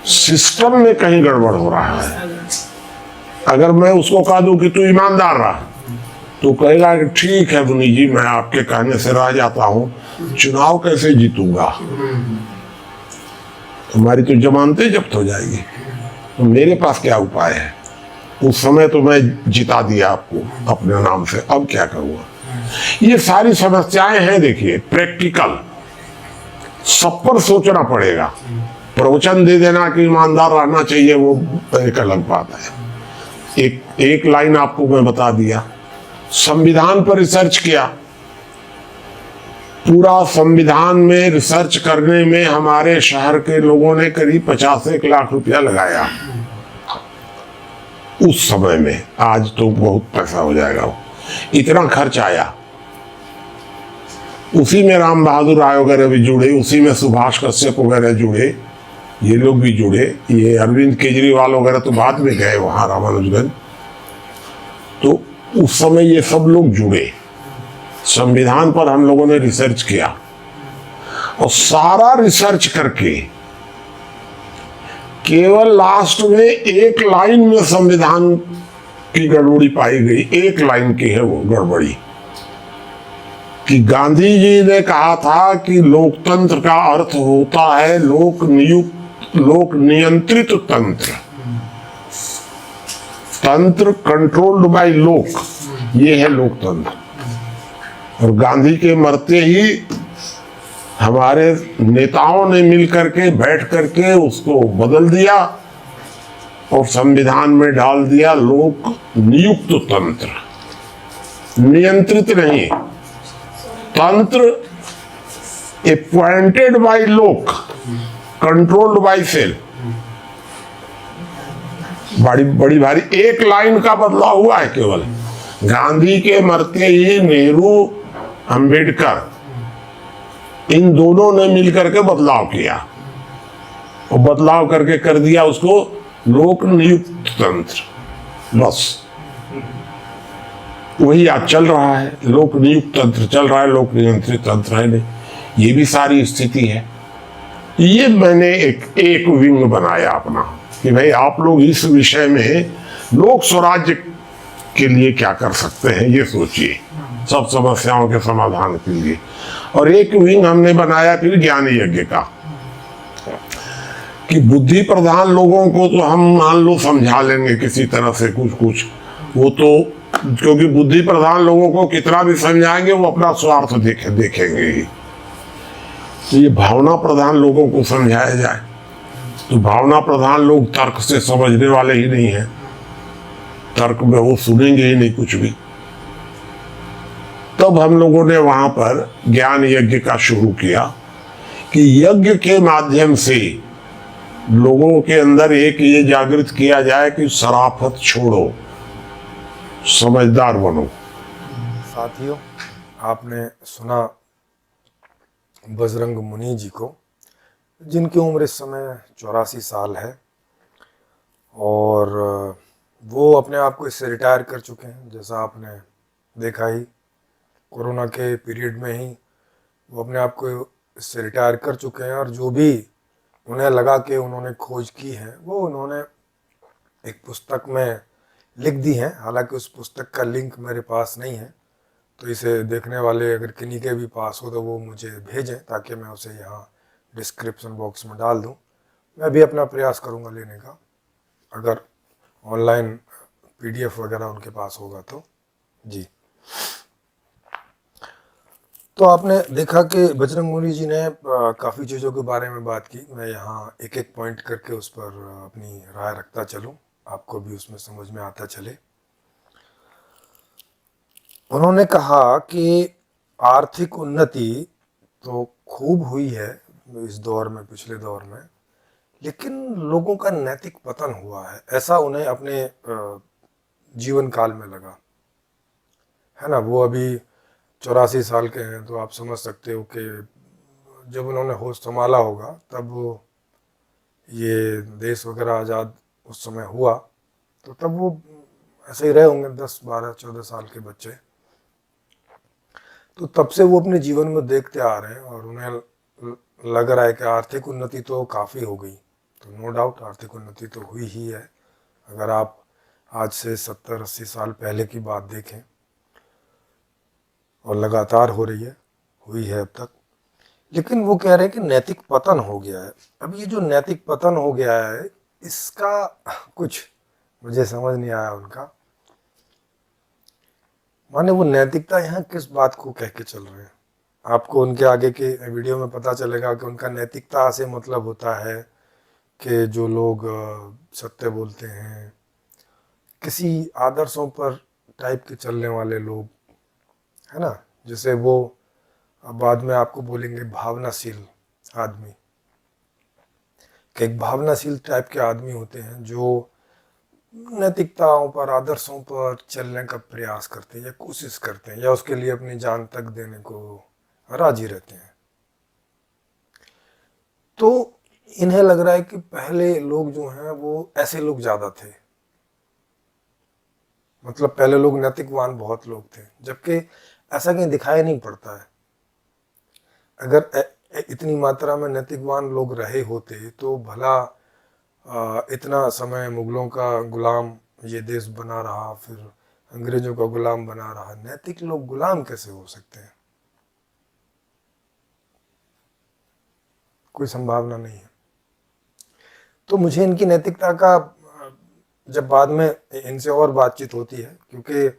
सिस्टम में कहीं गड़बड़ हो रहा है। अगर मैं उसको कह दूं कि तू ईमानदार रहा, तो कहेगा कि ठीक है मुनि जी, मैं आपके कहने से रह जाता हूं, चुनाव कैसे जीतूंगा, तुम्हारी तो जमानतें जब्त हो जाएगी, तो मेरे पास क्या उपाय है। उस समय तो मैं जिता दिया आपको अपने नाम से, अब क्या करूंगा। ये सारी समस्याएं हैं, देखिए प्रैक्टिकल, सब पर सोचना पड़ेगा। प्रवचन दे देना कि ईमानदार रहना चाहिए, वो एक अलग बात है। एक लाइन आपको मैं बता दिया, संविधान पर रिसर्च किया, पूरा संविधान में रिसर्च करने में हमारे शहर के लोगों ने करीब 50 लाख रुपया लगाया उस समय में। आज तो बहुत पैसा हो जाएगा, वो इतना खर्च आया। उसी में राम बहादुर राय वगैरह भी जुड़े, उसी में सुभाष कश्यप वगैरह जुड़े, ये लोग भी जुड़े, ये अरविंद केजरीवाल वगैरह तो बाद में गए वहां रामानुजगंज। तो उस समय ये सब लोग जुड़े, संविधान पर हम लोगों ने रिसर्च किया, और सारा रिसर्च करके केवल लास्ट में एक लाइन में संविधान की गड़बड़ी पाई गई। एक लाइन की है वो गड़बड़ी, कि गांधी जी ने कहा था कि लोकतंत्र का अर्थ होता है लोक नियंत्रित तंत्र, तंत्र कंट्रोल्ड बाय लोक, ये है लोकतंत्र। और गांधी के मरते ही हमारे नेताओं ने मिल करके बैठ करके उसको बदल दिया और संविधान में डाल दिया लोक नियुक्त तंत्र, नियंत्रित नहीं। तंत्र appointed by लोग, controlled by सेल। बड़ी बड़ी भारी एक लाइन का बदलाव हुआ है केवल। गांधी के मरते ही नेहरू, अंबेडकर, इन दोनों ने मिलकर के बदलाव किया, और बदलाव करके कर दिया उसको लोक नियुक्त तंत्र। बस वही आज चल रहा है, लोक नियुक्त तंत्र चल रहा है, लोक नियंत्रित तंत्र है नहीं। ये भी सारी स्थिति है। ये मैंने एक विंग बनाया अपना कि भाई आप लोग इस विषय में लोक स्वराज्य के लिए क्या कर सकते हैं, ये सोचिए, सब समस्याओं के समाधान के लिए। और एक विंग हमने बनाया फिर ज्ञान यज्ञ का, कि बुद्धि प्रधान लोगों को तो हम मान लो समझा लेंगे किसी तरह से कुछ, वो तो क्योंकि बुद्धि प्रधान लोगों को कितना भी समझाएंगे वो अपना स्वार्थ देखेंगे ही। तो ये भावना प्रधान लोगों को समझाया जाए, तो भावना प्रधान लोग तर्क से समझने वाले ही नहीं है, तर्क में वो सुनेंगे ही नहीं कुछ भी। तब हम लोगों ने वहां पर ज्ञान यज्ञ का शुरू किया कि यज्ञ के माध्यम से लोगों के अंदर एक ये जागृत किया जाए कि शराफत छोड़ो, समझदार बनो। साथियों, आपने सुना बजरंग मुनि जी को, जिनकी उम्र इस समय 84 साल है, और वो अपने आप को इससे रिटायर कर चुके हैं। जैसा आपने देखा ही, कोरोना के पीरियड में ही वो अपने आप को इससे रिटायर कर चुके हैं, और जो भी उन्हें लगा कि उन्होंने खोज की है वो उन्होंने एक पुस्तक में लिख दी है। हालांकि उस पुस्तक का लिंक मेरे पास नहीं है, तो इसे देखने वाले अगर किन्हीं के भी पास हो तो वो मुझे भेजें ताकि मैं उसे यहाँ डिस्क्रिप्शन बॉक्स में डाल दूँ। मैं भी अपना प्रयास करूँगा लेने का, अगर ऑनलाइन PDF वगैरह उनके पास होगा तो। जी, तो आपने देखा कि बजरंग मुनि जी ने काफ़ी चीज़ों के बारे में बात की। मैं यहाँ एक एक पॉइंट करके उस पर अपनी राय रखता चलूँ, आपको भी उसमें समझ में आता चले। उन्होंने कहा कि आर्थिक उन्नति तो खूब हुई है इस दौर में, पिछले दौर में, लेकिन लोगों का नैतिक पतन हुआ है, ऐसा उन्हें अपने जीवन काल में लगा, है ना। वो अभी 84 साल के हैं, तो आप समझ सकते हो कि जब उन्होंने होश संभाला होगा तब ये देश वगैरह आज़ाद उस समय हुआ, तो तब वो ऐसे ही रहे होंगे 10, 12, 14 साल के बच्चे। तो तब से वो अपने जीवन में देखते आ रहे हैं, और उन्हें लग रहा है कि आर्थिक उन्नति तो काफ़ी हो गई। तो नो डाउट आर्थिक उन्नति तो हुई ही है, अगर आप आज से 70-80 साल पहले की बात देखें, और लगातार हो रही है, हुई है अब तक। लेकिन वो कह रहे हैं कि नैतिक पतन हो गया है। अब ये जो नैतिक पतन हो गया है, इसका कुछ मुझे समझ नहीं आया उनका, माने वो नैतिकता यहाँ किस बात को कह के चल रहे हैं। आपको उनके आगे के वीडियो में पता चलेगा कि उनका नैतिकता से मतलब होता है कि जो लोग सत्य बोलते हैं, किसी आदर्शों पर टाइप के चलने वाले लोग, है ना, जैसे वो बाद में आपको बोलेंगे भावनाशील आदमी, कि एक भावनाशील टाइप के आदमी होते हैं जो नैतिकताओं पर, आदर्शों पर चलने का प्रयास करते हैं या कोशिश करते हैं, या उसके लिए अपनी जान तक देने को राजी रहते हैं। तो इन्हें लग रहा है कि पहले लोग जो हैं वो ऐसे लोग ज़्यादा थे, मतलब पहले लोग नैतिकवान बहुत लोग थे, जबकि ऐसा कहीं दिखाई नहीं पड़ता है। अगर इतनी मात्रा में नैतिकवान लोग रहे होते तो भला इतना समय मुगलों का गुलाम ये देश बना रहा, फिर अंग्रेजों का गुलाम बना रहा। नैतिक लोग गुलाम कैसे हो सकते हैं? कोई संभावना नहीं है। तो मुझे इनकी नैतिकता का जब बाद में इनसे और बातचीत होती है, क्योंकि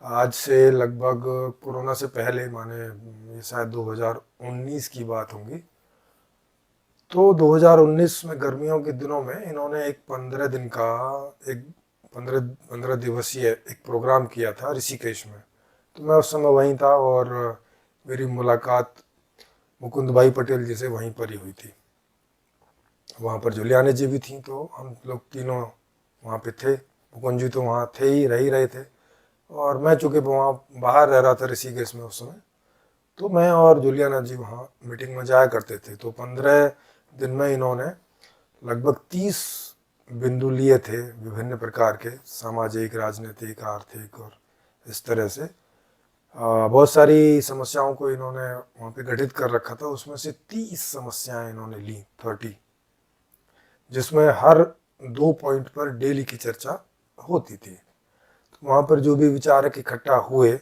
आज से लगभग कोरोना से पहले, माने ये शायद 2019 की बात होगी, तो 2019 में गर्मियों के दिनों में इन्होंने एक 15 दिवसीय एक प्रोग्राम किया था ऋषिकेश में। तो मैं उस समय वहीं था, और मेरी मुलाकात मुकुंद भाई पटेल जी से वहीं पर ही हुई थी। वहाँ पर जुलियानी जी भी थी, तो हम लोग तीनों वहाँ पे थे। मुकुंद जी तो वहाँ थे ही, रह ही रहे थे, और मैं चूँकि वहाँ बाहर रह रहा था ऋषिकेश में उस समय, तो मैं और जुलियाना जी वहाँ मीटिंग में जाया करते थे। तो 15 दिन में इन्होंने लगभग 30 बिंदु लिए थे, विभिन्न प्रकार के, सामाजिक, राजनीतिक, आर्थिक और इस तरह से बहुत सारी समस्याओं को इन्होंने वहाँ पे गठित कर रखा था। उसमें से 30 समस्याएं इन्होंने ली, 30, जिसमें हर 2 पॉइंट पर डेली की चर्चा होती थी। तो वहाँ पर जो भी विचारक इकट्ठा हुए,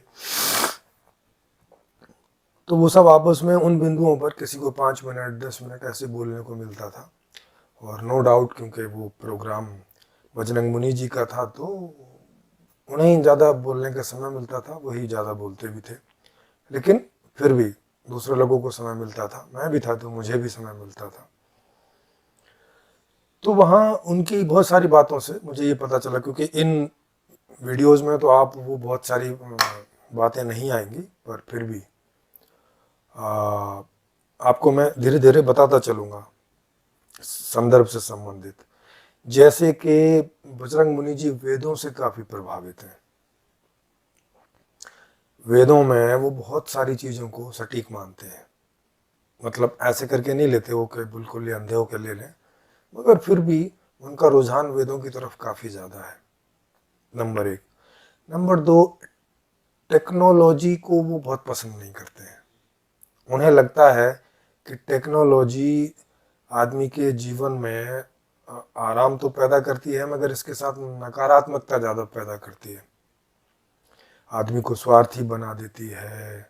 तो वो सब आपस में उन बिंदुओं पर किसी को 5 मिनट 10 मिनट ऐसे बोलने को मिलता था। और नो डाउट, क्योंकि वो प्रोग्राम बजरंग मुनि जी का था, तो उन्हें ज़्यादा बोलने का समय मिलता था, वही ज़्यादा बोलते भी थे। लेकिन फिर भी दूसरे लोगों को समय मिलता था, मैं भी था तो मुझे भी समय मिलता था। तो वहाँ उनकी बहुत सारी बातों से मुझे ये पता चला, क्योंकि इन वीडियोज़ में तो आप वो बहुत सारी बातें नहीं आएंगी, पर फिर भी आपको मैं धीरे धीरे बताता चलूँगा संदर्भ से संबंधित। जैसे कि बजरंग मुनि जी वेदों से काफ़ी प्रभावित हैं। वेदों में वो बहुत सारी चीज़ों को सटीक मानते हैं, मतलब ऐसे करके नहीं लेते वो कि बिल्कुल ही अंधे होकर ले लें, मगर फिर भी उनका रुझान वेदों की तरफ काफ़ी ज़्यादा है, नंबर 1। नंबर 2, टेक्नोलॉजी को वो बहुत पसंद नहीं करते हैं। उन्हें लगता है कि टेक्नोलॉजी आदमी के जीवन में आराम तो पैदा करती है, मगर इसके साथ नकारात्मकता ज़्यादा पैदा करती है। आदमी को स्वार्थी बना देती है,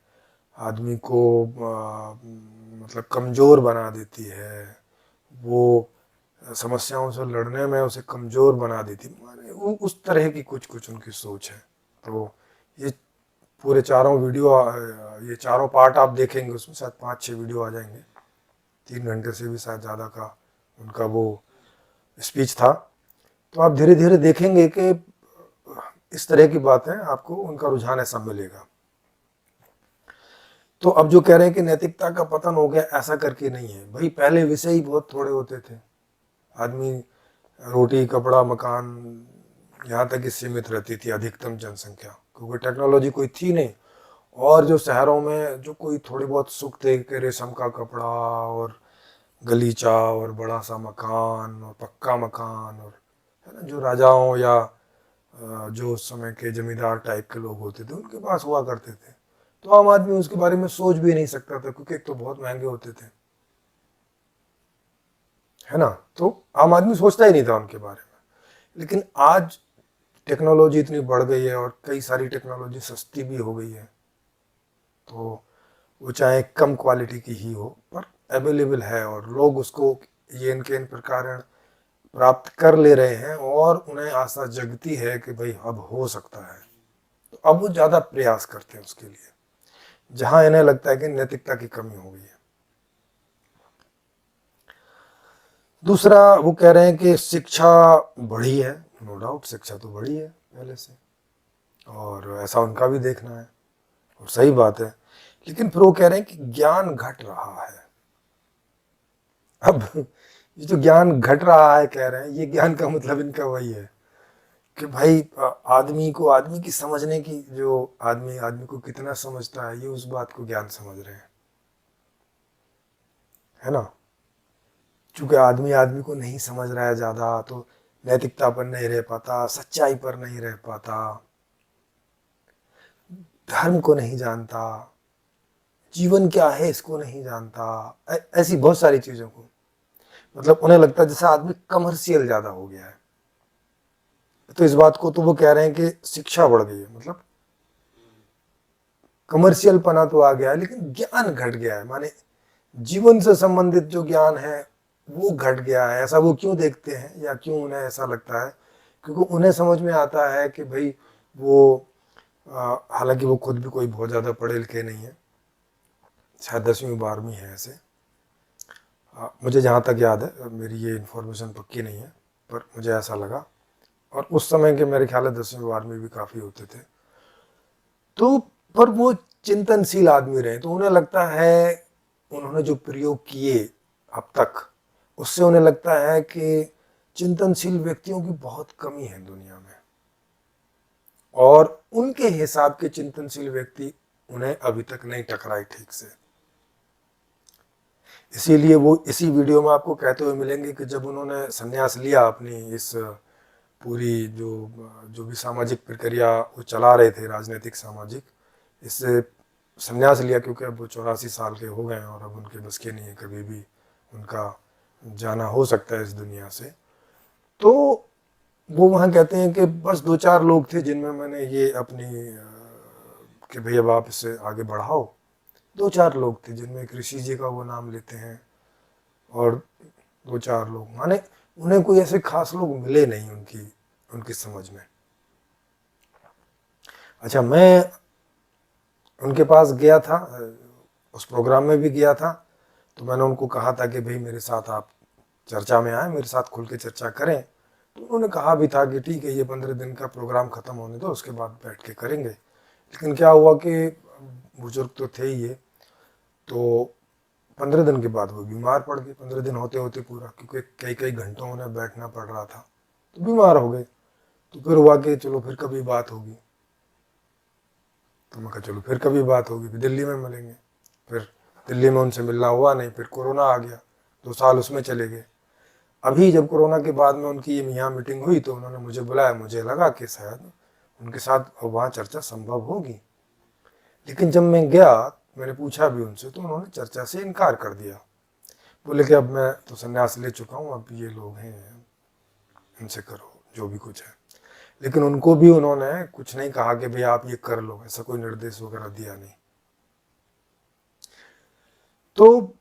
आदमी को मतलब कमज़ोर बना देती है, वो समस्याओं से लड़ने में उसे कमज़ोर बना देती है, माने उस तरह की कुछ उनकी सोच है। तो ये पूरे चारों वीडियो, ये चारों पार्ट आप देखेंगे, उसमें शायद 5-6 वीडियो आ जाएंगे, 3 घंटे से भी शायद ज़्यादा का उनका वो स्पीच था। तो आप धीरे धीरे देखेंगे कि इस तरह की बातें आपको, उनका रुझान ऐसा मिलेगा। तो अब जो कह रहे हैं कि नैतिकता का पतन हो गया, ऐसा करके नहीं है भाई। पहले विषय ही बहुत थोड़े होते थे, आदमी रोटी कपड़ा मकान यहाँ तक ही सीमित रहती थी अधिकतम जनसंख्या, क्योंकि टेक्नोलॉजी कोई थी नहीं। और जो शहरों में जो कोई थोड़ी बहुत सुख थे कि रेशम का कपड़ा और गलीचा और बड़ा सा मकान और पक्का मकान, और है ना, जो राजाओं या जो उस समय के जमींदार टाइप के लोग होते थे उनके पास हुआ करते थे। तो आम आदमी उसके बारे में सोच भी नहीं सकता था, क्योंकि एक तो बहुत महंगे होते थे, है ना। तो आम आदमी सोचता ही नहीं था उनके बारे में। लेकिन आज टेक्नोलॉजी इतनी बढ़ गई है और कई सारी टेक्नोलॉजी सस्ती भी हो गई है, तो वो चाहे कम क्वालिटी की ही हो पर अवेलेबल है, और लोग उसको ये इनके इन प्रकार प्राप्त कर ले रहे हैं, और उन्हें आशा जगती है कि भाई अब हो सकता है। तो अब वो ज़्यादा प्रयास करते हैं उसके लिए, जहाँ इन्हें लगता है कि नैतिकता की कमी हो गई है। दूसरा, वो कह रहे हैं कि शिक्षा बढ़ी है। नो डाउट, शिक्षा तो बढ़ी है पहले से, और ऐसा उनका भी देखना है, और सही बात है। लेकिन फिर वो कह रहे हैं कि ज्ञान घट रहा है। अब ये जो ज्ञान घट रहा है कह रहे हैं, ये ज्ञान का मतलब इनका वही है कि भाई आदमी को, आदमी की समझने की, जो आदमी को कितना समझता है, ये उस बात को ज्ञान समझ रहे हैं, है ना। चूंकि आदमी को नहीं समझ रहा है ज़्यादा, तो नैतिकता पर नहीं रह पाता, सच्चाई पर नहीं रह पाता, धर्म को नहीं जानता, जीवन क्या है इसको नहीं जानता, ऐसी बहुत सारी चीज़ों को, मतलब उन्हें लगता है जैसे आदमी कमर्शियल ज़्यादा हो गया है। तो इस बात को तो वो कह रहे हैं कि शिक्षा बढ़ गई है, मतलब कमर्शियल पना तो आ गया है, लेकिन ज्ञान घट गया है, माने जीवन से संबंधित जो ज्ञान है वो घट गया है। ऐसा वो क्यों देखते हैं, या क्यों उन्हें ऐसा लगता है? क्योंकि उन्हें समझ में आता है कि भाई वो, हालांकि वो खुद भी कोई बहुत ज़्यादा पढ़े लिखे नहीं है, शायद 10वीं 12वीं है ऐसे, मुझे जहाँ तक याद है, मेरी ये इन्फॉर्मेशन पक्की नहीं है, पर मुझे ऐसा लगा। और उस समय के मेरे ख्याल है 10वीं 12वीं भी काफ़ी होते थे। तो पर वो चिंतनशील आदमी रहे, तो उन्हें लगता है उन्होंने जो प्रयोग किए अब तक, उससे उन्हें लगता है कि चिंतनशील व्यक्तियों की बहुत कमी है दुनिया में, और उनके हिसाब के चिंतनशील व्यक्ति उन्हें अभी तक नहीं टकराए ठीक से। इसीलिए वो इसी वीडियो में आपको कहते हुए मिलेंगे कि जब उन्होंने संन्यास लिया अपनी इस पूरी जो जो भी सामाजिक प्रक्रिया वो चला रहे थे, राजनीतिक सामाजिक, इससे संन्यास लिया क्योंकि अब वो 84 साल के हो गए हैं और अब उनके बस के नहीं है, कभी भी उनका जाना हो सकता है इस दुनिया से। तो वो वहाँ कहते हैं कि बस 2-4 लोग थे जिनमें मैंने ये अपनी कि भाई अब आप इससे आगे बढ़ाओ। 2-4 लोग थे जिनमें एक ऋषि जी का वो नाम लेते हैं, और 2-4 लोग, माने उन्हें कोई ऐसे खास लोग मिले नहीं उनकी समझ में। अच्छा, मैं उनके पास गया था, उस प्रोग्राम में भी गया था, तो मैंने उनको कहा था कि भाई मेरे साथ आप चर्चा में आए, मेरे साथ खुल के चर्चा करें। तो उन्होंने कहा भी था कि ठीक है, ये 15 दिन का प्रोग्राम ख़त्म होने दो, उसके बाद बैठ के करेंगे। लेकिन क्या हुआ कि बुजुर्ग तो थे ही ये, तो 15 दिन के बाद वो बीमार पड़ गए। 15 दिन होते होते पूरा, क्योंकि कई कई घंटों उन्हें बैठना पड़ रहा था, तो बीमार हो गए। तो फिर हुआ कि चलो फिर कभी बात होगी। तो मैं कहा चलो फिर कभी बात होगी, फिर दिल्ली में मिलेंगे। फिर दिल्ली में उनसे मिलना हुआ नहीं, फिर कोरोना आ गया, 2 साल उसमें चले गए। अभी जब कोरोना के बाद में उनकी ये यहाँ मीटिंग हुई तो उन्होंने मुझे बुलाया, मुझे लगा कि शायद उनके साथ वहाँ चर्चा संभव होगी। लेकिन जब मैं गया, मैंने पूछा भी उनसे, तो उन्होंने चर्चा से इनकार कर दिया। बोले कि अब मैं तो संन्यास ले चुका हूँ, अब ये लोग हैं, इनसे करो जो भी कुछ है। लेकिन उनको भी उन्होंने कुछ नहीं कहा कि भाई आप ये कर लो, ऐसा कोई निर्देश वगैरह दिया नहीं। तो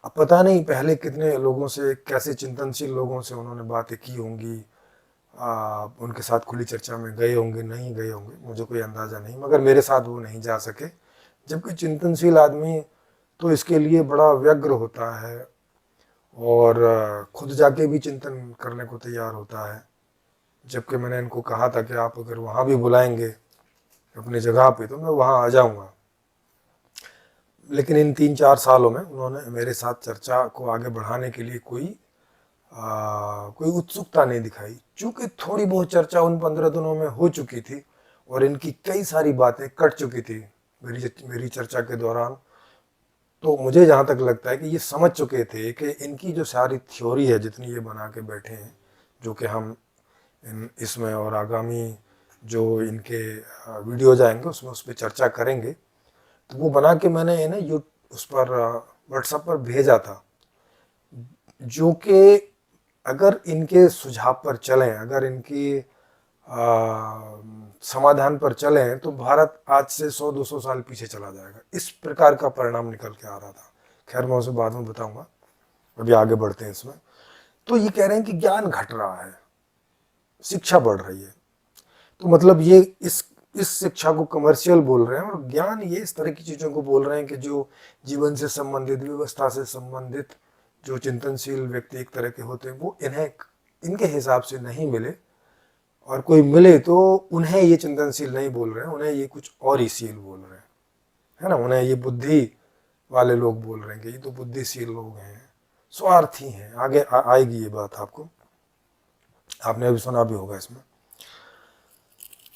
अब पता नहीं पहले कितने लोगों से, कैसे चिंतनशील लोगों से उन्होंने बातें की होंगी, उनके साथ खुली चर्चा में गए होंगे, नहीं गए होंगे, मुझे कोई अंदाज़ा नहीं, मगर मेरे साथ वो नहीं जा सके। जबकि चिंतनशील आदमी तो इसके लिए बड़ा व्यग्र होता है, और खुद जाके भी चिंतन करने को तैयार होता है। जबकि मैंने इनको कहा था कि आप अगर वहाँ भी बुलाएंगे अपनी जगह पे तो मैं वहाँ आ जाऊँगा। लेकिन इन 3-4 सालों में उन्होंने मेरे साथ चर्चा को आगे बढ़ाने के लिए कोई उत्सुकता नहीं दिखाई। चूँकि थोड़ी बहुत चर्चा उन 15 दिनों में हो चुकी थी और इनकी कई सारी बातें कट चुकी थी मेरी चर्चा के दौरान, तो मुझे जहाँ तक लगता है कि ये समझ चुके थे कि इनकी जो सारी थ्योरी है, जितनी ये बना के बैठे हैं, जो कि हम इसमें और आगामी जो इनके वीडियोज आएंगे उसमें उस पर चर्चा करेंगे, तो वो बना के मैंने इन्हें उस पर व्हाट्सएप पर भेजा था, जो कि अगर इनके सुझाव पर चलें, अगर इनकी समाधान पर चलें, तो भारत आज से 100-200 साल पीछे चला जाएगा। इस प्रकार का परिणाम निकल के आ रहा था। खैर मैं उसे बाद में बताऊंगा, अभी आगे बढ़ते हैं इसमें। तो ये कह रहे हैं कि ज्ञान घट रहा है, शिक्षा बढ़ रही है। तो मतलब ये इस शिक्षा को कमर्शियल बोल रहे हैं, और ज्ञान ये इस तरह की चीज़ों को बोल रहे हैं कि जो जीवन से संबंधित, व्यवस्था से संबंधित जो चिंतनशील व्यक्ति एक तरह के होते हैं, वो इनके हिसाब से नहीं मिले, और कोई मिले तो उन्हें ये चिंतनशील नहीं बोल रहे हैं, उन्हें ये कुछ और ही शील बोल रहे हैं, है ना। उन्हें ये बुद्धि वाले लोग बोल रहे हैं कि ये तो बुद्धिशील लोग हैं, स्वार्थी हैं। आगे आएगी ये बात आपको, आपने अभी सुना भी होगा इसमें।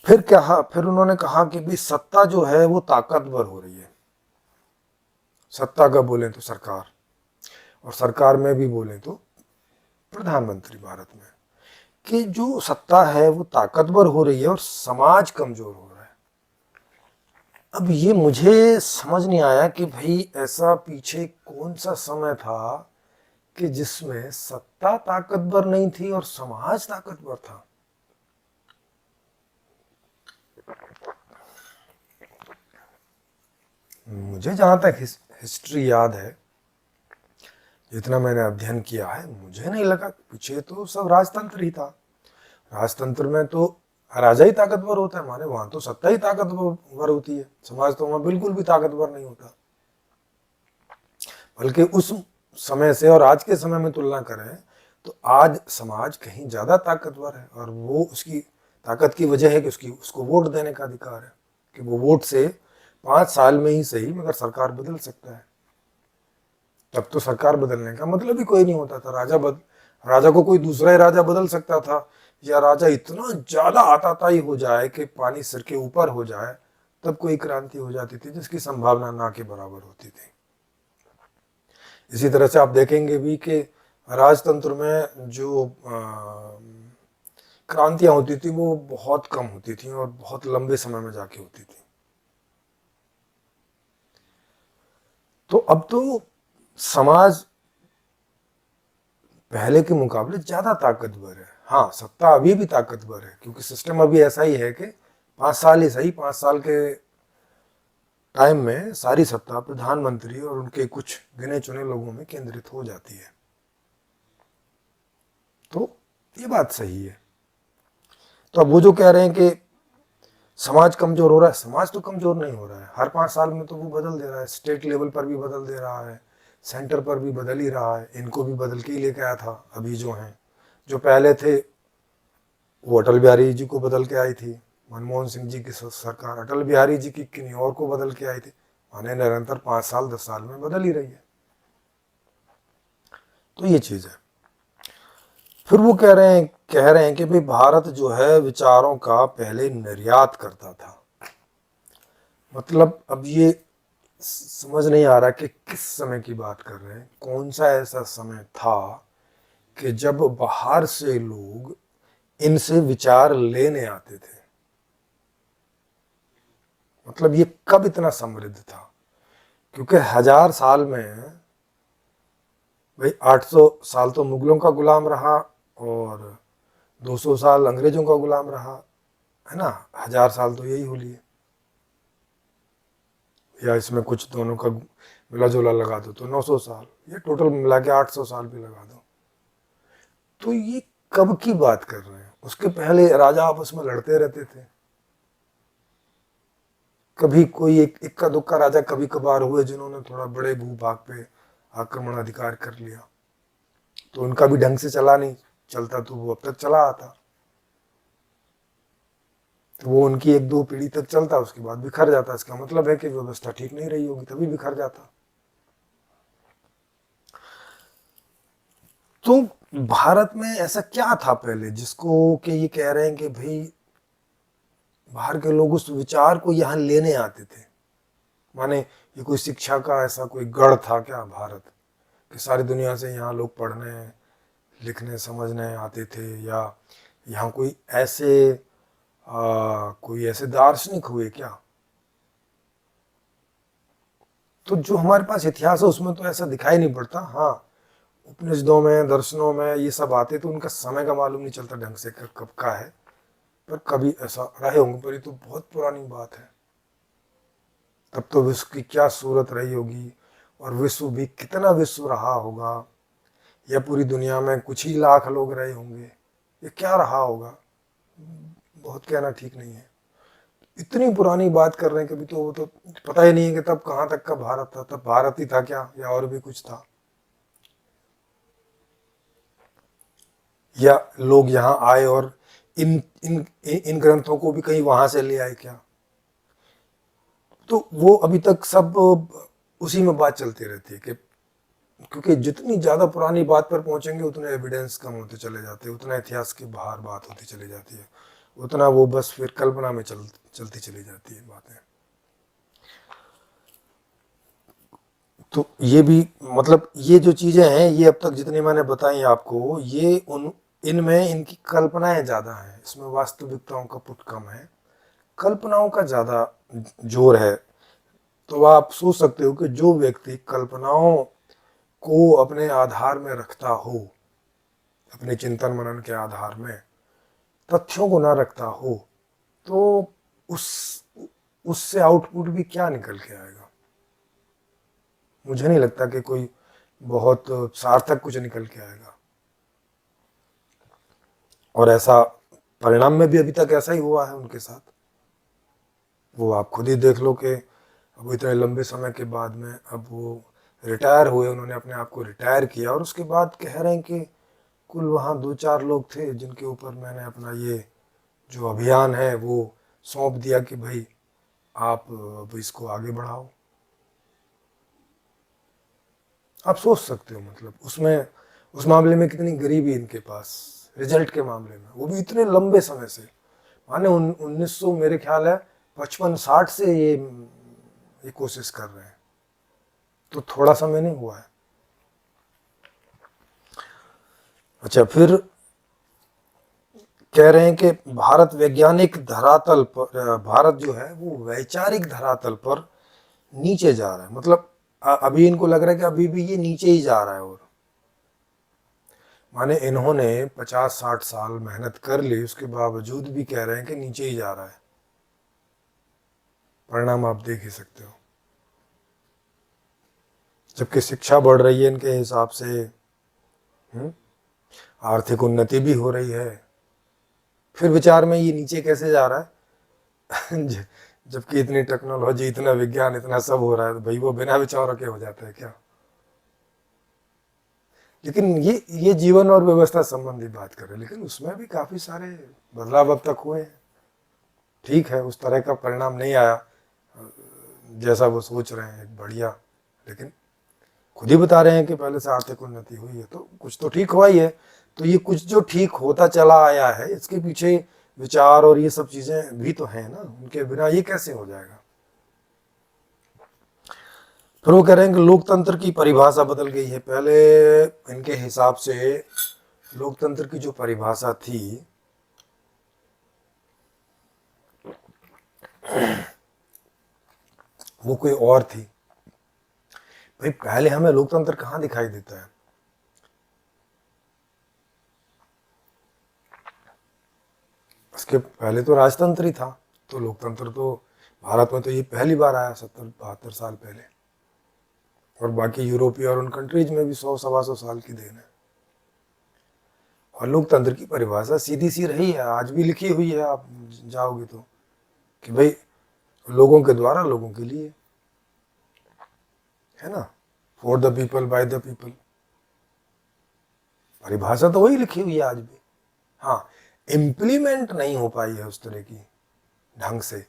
फिर उन्होंने कहा कि भाई सत्ता जो है वो ताकतवर हो रही है। सत्ता का बोलें तो सरकार, और सरकार में भी बोलें तो प्रधानमंत्री भारत में, कि जो सत्ता है वो ताकतवर हो रही है और समाज कमजोर हो रहा है। अब ये मुझे समझ नहीं आया कि भाई ऐसा पीछे कौन सा समय था कि जिसमें सत्ता ताकतवर नहीं थी और समाज ताकतवर था। मुझे जहां तक हिस्ट्री याद है, जितना मैंने अध्ययन किया है, मुझे नहीं लगा। पीछे तो सब राजतंत्र ही था। राजतंत्र में तो राजा ही ताकतवर होता है, माने वहां तो सत्ता ही ताकतवर होती है, समाज तो वहां बिल्कुल भी ताकतवर नहीं होता। बल्कि उस समय से और आज के समय में तुलना करें तो आज समाज कहीं ज़्यादा ताकतवर है, और वो उसकी ताकत की वजह है कि उसको वोट देने का अधिकार है, कि वो वोट से 5 साल में ही सही मगर सरकार बदल सकता है। तब तो सरकार बदलने का मतलब ही कोई नहीं होता था। राजा को कोई दूसरा ही राजा बदल सकता था, या राजा इतना ज्यादा आताताई हो जाए कि पानी सिर के ऊपर हो जाए, तब कोई क्रांति हो जाती थी जिसकी संभावना ना के बराबर होती थी। इसी तरह से आप देखेंगे भी कि राजतंत्र में जो क्रांतियां होती थी वो बहुत कम होती थी और बहुत लंबे समय में जाके होती थी। तो अब तो समाज पहले के मुकाबले ज्यादा ताकतवर है। हाँ, सत्ता अभी भी ताकतवर है, क्योंकि सिस्टम अभी ऐसा ही है कि 5 साल ही सही, 5 साल के टाइम में सारी सत्ता प्रधानमंत्री और उनके कुछ गिने चुने लोगों में केंद्रित हो जाती है। तो ये बात सही है। तो अब वो जो कह रहे हैं कि समाज कमजोर हो रहा है, समाज तो कमजोर नहीं हो रहा है। हर 5 साल में तो वो बदल दे रहा है, स्टेट लेवल पर भी बदल दे रहा है, सेंटर पर भी बदल ही रहा है। इनको भी बदल के ही लेके आया था। अभी जो हैं, जो पहले थे, वो अटल बिहारी जी को बदल के आई थी, मनमोहन सिंह जी की सरकार अटल बिहारी जी की किन्हीं और को बदल के आई थी। माने निरंतर 5 साल 10 साल में बदल ही रही है। तो ये चीज है। फिर वो कह रहे हैं कि भाई भारत जो है विचारों का पहले निर्यात करता था। मतलब अब ये समझ नहीं आ रहा कि किस समय की बात कर रहे हैं। कौन सा ऐसा समय था कि जब बाहर से लोग इनसे विचार लेने आते थे? मतलब ये कब इतना समृद्ध था? क्योंकि 1000 साल में भाई 800 साल तो मुगलों का गुलाम रहा और 200 साल अंग्रेजों का गुलाम रहा, है ना। 1000 साल तो यही हो लिए, या इसमें कुछ दोनों का मिला जुला लगा दो तो 900 साल, ये टोटल मिला के 800 साल भी लगा दो। तो ये कब की बात कर रहे हैं? उसके पहले राजा आपस में लड़ते रहते थे। कभी कोई एक इक्का दुक्का राजा कभी कभार हुए जिन्होंने थोड़ा बड़े भूभाग पे आक्रमण अधिकार कर लिया, तो उनका भी ढंग से चला नहीं, चलता तो वो अब तक चला आता। तो वो उनकी 1-2 पीढ़ी तक चलता, उसके बाद बिखर जाता। इसका मतलब है कि व्यवस्था ठीक नहीं रही होगी, तभी बिखर जाता। तो भारत में ऐसा क्या था पहले जिसको कि ये कह रहे हैं कि भाई बाहर के लोग उस विचार को यहाँ लेने आते थे? माने ये कोई शिक्षा का ऐसा कोई गढ़ था क्या भारत, कि सारी दुनिया से यहाँ लोग पढ़ने लिखने समझने आते थे? या यहाँ कोई ऐसे दार्शनिक हुए क्या? तो जो हमारे पास इतिहास है उसमें तो ऐसा दिखाई नहीं पड़ता। हाँ, उपनिषदों में दर्शनों में ये सब आते तो उनका समय का मालूम नहीं चलता ढंग से कब का है, पर कभी ऐसा रहे होंगे। पर ये तो बहुत पुरानी बात है। तब तो विश्व की क्या सूरत रही होगी, और विश्व भी कितना विश्व रहा होगा, या पूरी दुनिया में कुछ ही लाख लोग रहे होंगे, ये क्या रहा होगा, बहुत कहना ठीक नहीं है। इतनी पुरानी बात कर रहे हैं, कभी तो वो तो पता ही नहीं है कि तब कहाँ तक का भारत था। तब भारत ही था क्या, या और भी कुछ था? या लोग यहाँ आए और इन इन इन ग्रंथों को भी कहीं वहां से ले आए क्या? तो वो अभी तक सब उसी में बात चलती रहती है कि क्योंकि जितनी ज्यादा पुरानी बात पर पहुंचेंगे उतने एविडेंस कम होते चले जाते हैं, उतना इतिहास के बाहर बात होती चली जाती है, उतना वो बस फिर कल्पना में चलती चली जाती है बातें। तो ये भी मतलब ये जो चीजें हैं, ये अब तक जितनी मैंने बताई आपको, ये उन इनमें इनकी कल्पनाएं ज्यादा हैं, इसमें वास्तविकताओं का पुट कम है, कल्पनाओं का ज्यादा जोर है। तो आप सोच सकते हो कि जो व्यक्ति कल्पनाओं को अपने आधार में रखता हो, अपने चिंतन मनन के आधार में तथ्यों को ना रखता हो, तो उस उससे आउटपुट भी क्या निकल के आएगा? मुझे नहीं लगता कि कोई बहुत सार्थक कुछ निकल के आएगा। और ऐसा परिणाम में भी अभी तक ऐसा ही हुआ है उनके साथ। वो आप खुद ही देख लो कि अब इतने लंबे समय के बाद में अब वो रिटायर हुए, उन्होंने अपने आप को रिटायर किया, और उसके बाद कह रहे हैं कि कुल वहाँ 2-4 लोग थे जिनके ऊपर मैंने अपना ये जो अभियान है वो सौंप दिया कि भाई आप अब इसको आगे बढ़ाओ। आप सोच सकते हो मतलब उसमें, उस मामले में कितनी गरीबी इनके पास, रिजल्ट के मामले में, वो भी इतने लंबे समय से, माने 1900 मेरे ख्याल है 55-60 से ये कोशिश कर रहे हैं, तो थोड़ा समय नहीं हुआ है। अच्छा, फिर कह रहे हैं कि भारत वैज्ञानिक धरातल पर, भारत जो है वो वैचारिक धरातल पर नीचे जा रहा है, मतलब अभी इनको लग रहा है कि अभी भी ये नीचे ही जा रहा है। और माने इन्होंने 50-60 साल मेहनत कर ली, उसके बावजूद भी कह रहे हैं कि नीचे ही जा रहा है। परिणाम आप देख ही सकते हो, जबकि शिक्षा बढ़ रही है इनके हिसाब से, आर्थिक उन्नति भी हो रही है, फिर विचार में ये नीचे कैसे जा रहा है? जबकि इतनी टेक्नोलॉजी, इतना विज्ञान, इतना सब हो रहा है, तो भाई वो बिना विचारों के हो जाता है क्या? लेकिन ये जीवन और व्यवस्था संबंधी बात कर रहे हैं, लेकिन उसमें भी काफी सारे बदलाव अब तक हुए हैं। ठीक है, उस तरह का परिणाम नहीं आया जैसा वो सोच रहे हैं, एक बढ़िया, लेकिन खुद ही बता रहे हैं कि पहले से आर्थिक उन्नति हुई है, तो कुछ तो ठीक हुआ ही है। तो ये कुछ जो ठीक होता चला आया है, इसके पीछे विचार और ये सब चीजें भी तो हैं ना, उनके बिना ये कैसे हो जाएगा? फिर वो कह रहे हैं कि लोकतंत्र की परिभाषा बदल गई है। पहले इनके हिसाब से लोकतंत्र की जो परिभाषा थी वो कोई और थी। भाई पहले हमें लोकतंत्र कहाँ दिखाई देता है? इसके पहले तो राजतंत्र ही था, तो लोकतंत्र तो भारत में तो ये पहली बार आया 70-72 साल पहले, और बाकी यूरोपीय और उन कंट्रीज में भी 100-125 साल की देन है। और लोकतंत्र की परिभाषा सीधी सी रही है, आज भी लिखी हुई है, आप जाओगे तो, कि भाई लोगों के द्वारा लोगों के लिए, है ना, for the people by the people, परिभाषा तो वही लिखी हुई है आज भी। हाँ, इम्प्लीमेंट नहीं हो पाई है उस तरह की ढंग से,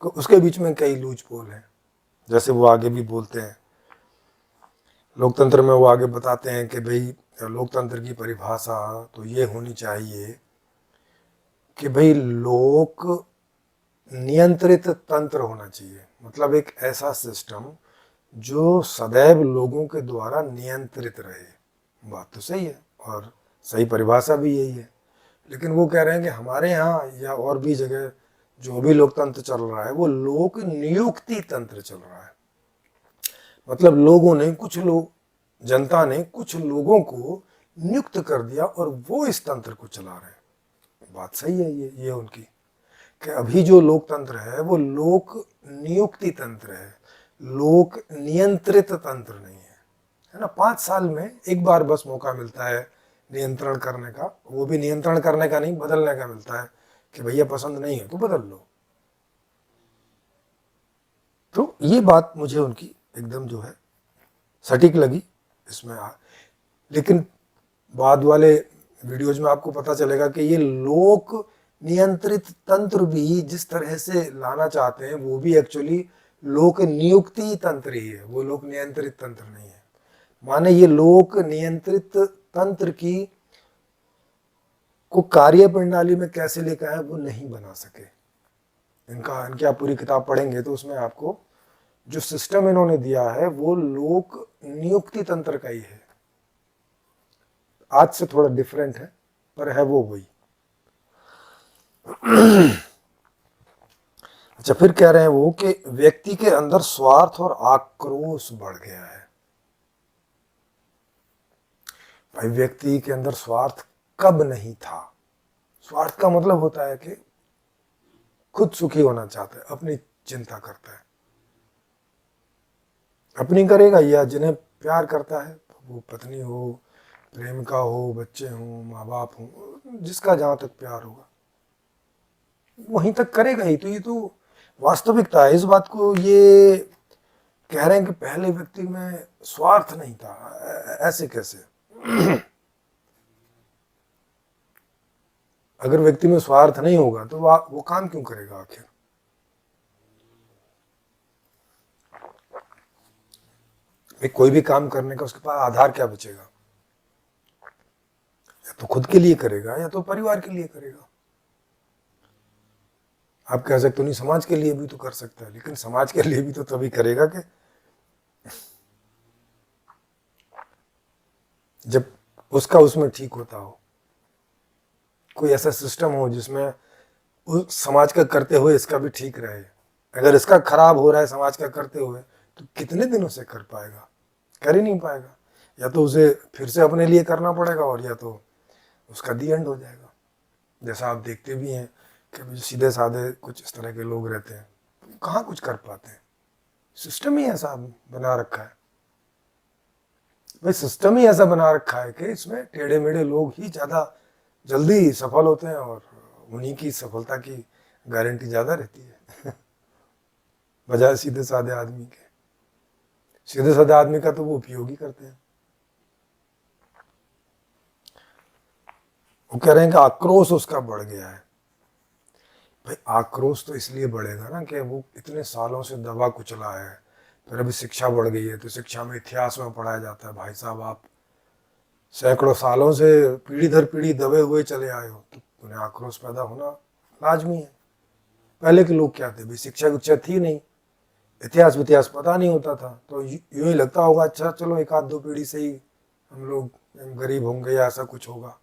उसके बीच में कई लूज पोल हैं। जैसे वो आगे भी बोलते हैं लोकतंत्र में, वो आगे बताते हैं कि भाई लोकतंत्र की परिभाषा तो ये होनी चाहिए कि भाई लोक नियंत्रित तंत्र होना चाहिए, मतलब एक ऐसा सिस्टम जो सदैव लोगों के द्वारा नियंत्रित रहे। बात तो सही है और सही परिभाषा भी यही है, लेकिन वो कह रहे हैं कि हमारे यहाँ या और भी जगह जो भी लोकतंत्र चल रहा है वो लोक नियुक्ति तंत्र चल रहा है। मतलब लोगों ने, कुछ लोग, जनता ने कुछ लोगों को नियुक्त कर दिया और वो इस तंत्र को चला रहे हैं। बात सही है ये उनकी, कि अभी जो लोकतंत्र है वो लोक नियुक्ति तंत्र है, लोक नियंत्रित तंत्र नहीं है ना। 5 साल में एक बार बस मौका मिलता है नियंत्रण करने का, वो भी नियंत्रण करने का नहीं, बदलने का मिलता है कि भैया पसंद नहीं है तो बदल लो। तो ये बात मुझे उनकी एकदम जो है सटीक लगी इसमें। लेकिन बाद वाले वीडियोज में आपको पता चलेगा कि ये लोक नियंत्रित तंत्र भी जिस तरह से लाना चाहते हैं वो भी एक्चुअली लोक नियुक्ति तंत्र ही है, वो लोक नियंत्रित तंत्र नहीं है। माने ये लोक नियंत्रित तंत्र की को कार्य प्रणाली में कैसे लेकर आए वो नहीं बना सके। इनकी आप पूरी किताब पढ़ेंगे तो उसमें आपको जो सिस्टम इन्होंने दिया है वो लोक नियुक्ति तंत्र का ही है, आज से थोड़ा डिफरेंट है पर है वो वही। अच्छा, फिर कह रहे हैं वो कि व्यक्ति के अंदर स्वार्थ और आक्रोश बढ़ गया है। भाई व्यक्ति के अंदर स्वार्थ कब नहीं था? स्वार्थ का मतलब होता है कि खुद सुखी होना चाहता है, अपनी चिंता करता है, अपनी करेगा या जिन्हें प्यार करता है, वो पत्नी हो, प्रेमिका हो, बच्चे हो, माँ बाप हो, जिसका जहां तक प्यार होगा वहीं तक करेगा ही। तो ये तो वास्तविकता है। इस बात को ये कह रहे हैं कि पहले व्यक्ति में स्वार्थ नहीं था, ऐसे कैसे? अगर व्यक्ति में स्वार्थ नहीं होगा तो वो काम क्यों करेगा आखिर? भाई कोई भी काम करने का उसके पास आधार क्या बचेगा? या तो खुद के लिए करेगा या तो परिवार के लिए करेगा। आप कह सकते हो नहीं समाज के लिए भी तो कर सकता है, लेकिन समाज के लिए भी तो तभी करेगा कि जब उसका उसमें ठीक होता हो, कोई ऐसा सिस्टम हो जिसमें उस समाज का करते हुए इसका भी ठीक रहे। अगर इसका खराब हो रहा है समाज का करते हुए तो कितने दिन उसे कर पाएगा? कर ही नहीं पाएगा। या तो उसे फिर से अपने लिए करना पड़ेगा और या तो उसका दी एंड हो जाएगा। जैसा आप देखते भी हैं कि जो सीधे साधे कुछ इस तरह के लोग रहते हैं कहाँ कुछ कर पाते हैं। सिस्टम ही ऐसा बना रखा है भाई, सिस्टम ही ऐसा बना रखा है कि इसमें टेढ़े मेढ़े लोग ही ज़्यादा जल्दी सफल होते हैं और उन्हीं की सफलता की गारंटी ज़्यादा रहती है बजाय सीधे साधे आदमी के। सीधे साधे आदमी का तो वो उपयोग ही करते हैं। वो कह रहे हैं कि आक्रोश उसका बढ़ गया है। भाई आक्रोश तो इसलिए बढ़ेगा ना कि वो इतने सालों से दबा कुचला है, फिर अभी शिक्षा बढ़ गई है तो शिक्षा में इतिहास में पढ़ाया जाता है। भाई साहब आप सैकड़ों सालों से पीढ़ी दर पीढ़ी दबे हुए चले आए हो तो उन्हें आक्रोश पैदा होना लाजमी है। पहले के लोग क्या थे भाई, शिक्षा विक्षा थी नहीं, इतिहास वितिहास पता नहीं होता था, तो यूं ही लगता होगा अच्छा चलो एक आध दो पीढ़ी से ही हम लोग गरीब होंगे या ऐसा कुछ होगा।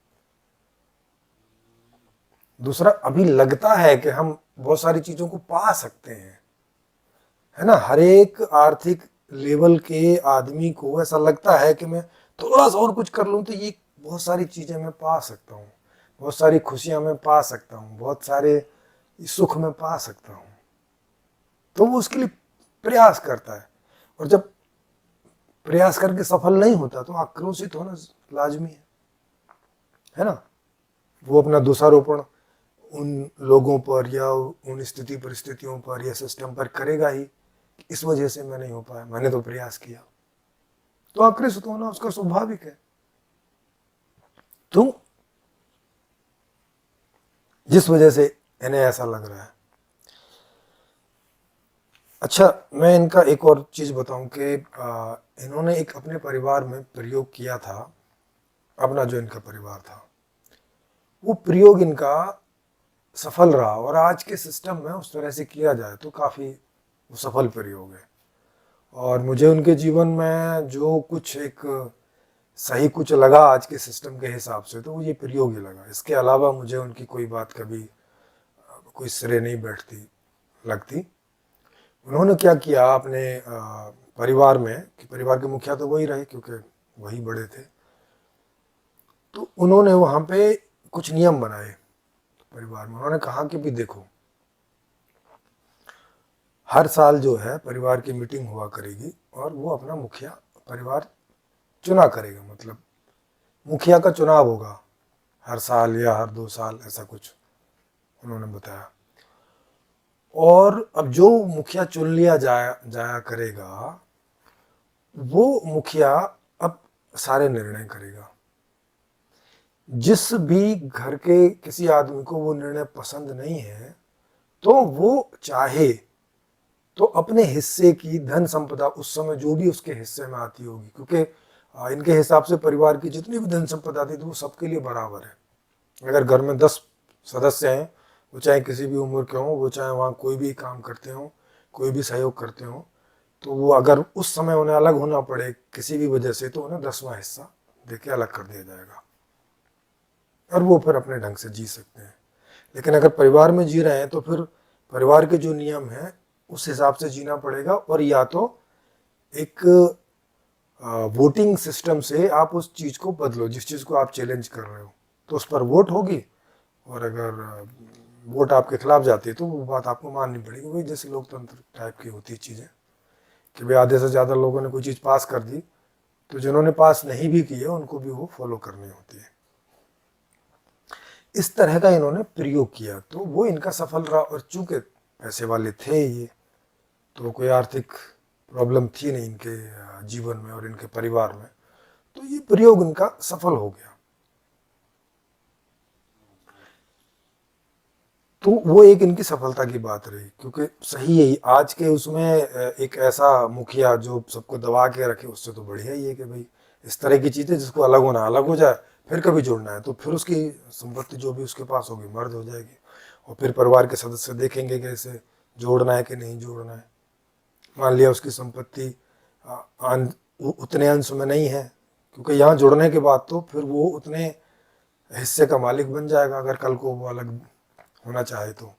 दूसरा अभी लगता है कि हम बहुत सारी चीज़ों को पा सकते हैं, है ना। हर एक आर्थिक लेवल के आदमी को ऐसा लगता है कि मैं थोड़ा सा और कुछ कर लूँ तो ये बहुत सारी चीज़ें मैं पा सकता हूँ, बहुत सारी खुशियाँ मैं पा सकता हूँ, बहुत सारे सुख मैं पा सकता हूँ। तो वो उसके लिए प्रयास करता है और जब प्रयास करके सफल नहीं होता तो आक्रोशित होना लाजमी है ना। वो अपना दोषारोपण उन लोगों पर या उन स्थिति परिस्थितियों पर या सिस्टम पर करेगा ही, इस वजह से मैं नहीं हो पाया, मैंने तो प्रयास किया। तो आक्रोशित होना उसका स्वाभाविक है। तो जिस वजह से इन्हें ऐसा लग रहा है। अच्छा मैं इनका एक और चीज़ बताऊं कि इन्होंने एक अपने परिवार में प्रयोग किया था। अपना जो इनका परिवार था वो प्रयोग इनका सफल रहा और आज के सिस्टम में उस तरह से किया जाए तो काफ़ी सफल प्रयोग है। और मुझे उनके जीवन में जो कुछ एक सही कुछ लगा आज के सिस्टम के हिसाब से तो वो ये प्रयोग ही लगा। इसके अलावा मुझे उनकी कोई बात कभी कोई सिरे नहीं बैठती लगती। उन्होंने क्या किया अपने परिवार में, कि परिवार के मुखिया तो वही रहे क्योंकि वही बड़े थे, तो उन्होंने वहाँ पे कुछ नियम बनाए परिवार में। उन्होंने कहा कि भी देखो हर साल जो है परिवार की मीटिंग हुआ करेगी और वो अपना मुखिया परिवार चुना करेगा, मतलब मुखिया का चुनाव होगा हर साल या हर 2 साल ऐसा कुछ उन्होंने बताया। और अब जो मुखिया चुन लिया जाया करेगा वो मुखिया अब सारे निर्णय करेगा। जिस भी घर के किसी आदमी को वो निर्णय पसंद नहीं है तो वो चाहे तो अपने हिस्से की धन संपदा उस समय जो भी उसके हिस्से में आती होगी, क्योंकि इनके हिसाब से परिवार की जितनी भी धन संपदा थी तो वो सबके लिए बराबर है। अगर घर में 10 सदस्य हैं, वो चाहे किसी भी उम्र के हों, वो चाहे वहाँ कोई भी काम करते हों, कोई भी सहयोग करते हों, तो वो अगर उस समय उन्हें अलग होना पड़े किसी भी वजह से तो उन्हें 10वां हिस्सा देके अलग कर दिया जाएगा और वो फिर अपने ढंग से जी सकते हैं। लेकिन अगर परिवार में जी रहे हैं तो फिर परिवार के जो नियम हैं उस हिसाब से जीना पड़ेगा। और या तो एक वोटिंग सिस्टम से आप उस चीज़ को बदलो, जिस चीज़ को आप चैलेंज कर रहे हो तो उस पर वोट होगी, और अगर वोट आपके खिलाफ जाती है तो वो बात आपको माननी पड़ेगी। वही जैसे लोकतंत्र टाइप की होती है चीज़ें कि भाई आधे से ज़्यादा लोगों ने कोई चीज़ पास कर दी तो जिन्होंने पास नहीं भी की है उनको भी वो फॉलो करनी होती है। इस तरह का इन्होंने प्रयोग किया तो वो इनका सफल रहा। और चूंकि पैसे वाले थे ये तो कोई आर्थिक प्रॉब्लम थी नहीं इनके जीवन में और इनके परिवार में, तो ये प्रयोग इनका सफल हो गया। तो वो एक इनकी सफलता की बात रही, क्योंकि सही है आज के उसमें एक ऐसा मुखिया जो सबको दबा के रखे, उससे तो बढ़िया ही है कि भाई इस तरह की चीज़ें जिसको अलग होना अलग हो जाए, फिर कभी जुड़ना है तो फिर उसकी संपत्ति जो भी उसके पास होगी मर्ज हो जाएगी, और फिर परिवार के सदस्य देखेंगे कि इसे जोड़ना है कि नहीं जोड़ना है। मान लिया उसकी संपत्ति उतने अंश में नहीं है, क्योंकि यहाँ जुड़ने के बाद तो फिर वो उतने हिस्से का मालिक बन जाएगा अगर कल को वो अलग होना चाहे तो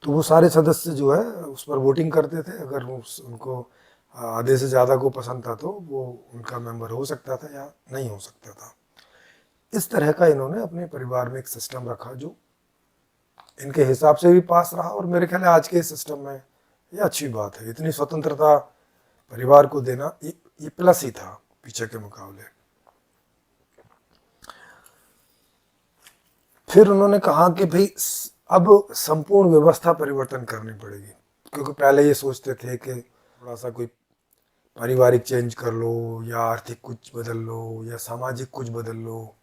वो सारे सदस्य जो है उस पर वोटिंग करते थे, अगर उनको आधे से ज़्यादा को पसंद था तो वो उनका मेंबर हो सकता था या नहीं हो सकता था। इस तरह का इन्होंने अपने परिवार में एक सिस्टम रखा जो इनके हिसाब से भी पास रहा, और मेरे ख्याल आज के सिस्टम में ये अच्छी बात है। इतनी स्वतंत्रता परिवार को देना ये प्लस ही था पीछे के मुकाबले। फिर उन्होंने कहा कि भाई अब संपूर्ण व्यवस्था परिवर्तन करनी पड़ेगी, क्योंकि पहले ये सोचते थे कि थोड़ा सा कोई पारिवारिक चेंज कर लो या आर्थिक कुछ बदल लो या सामाजिक कुछ बदल लो।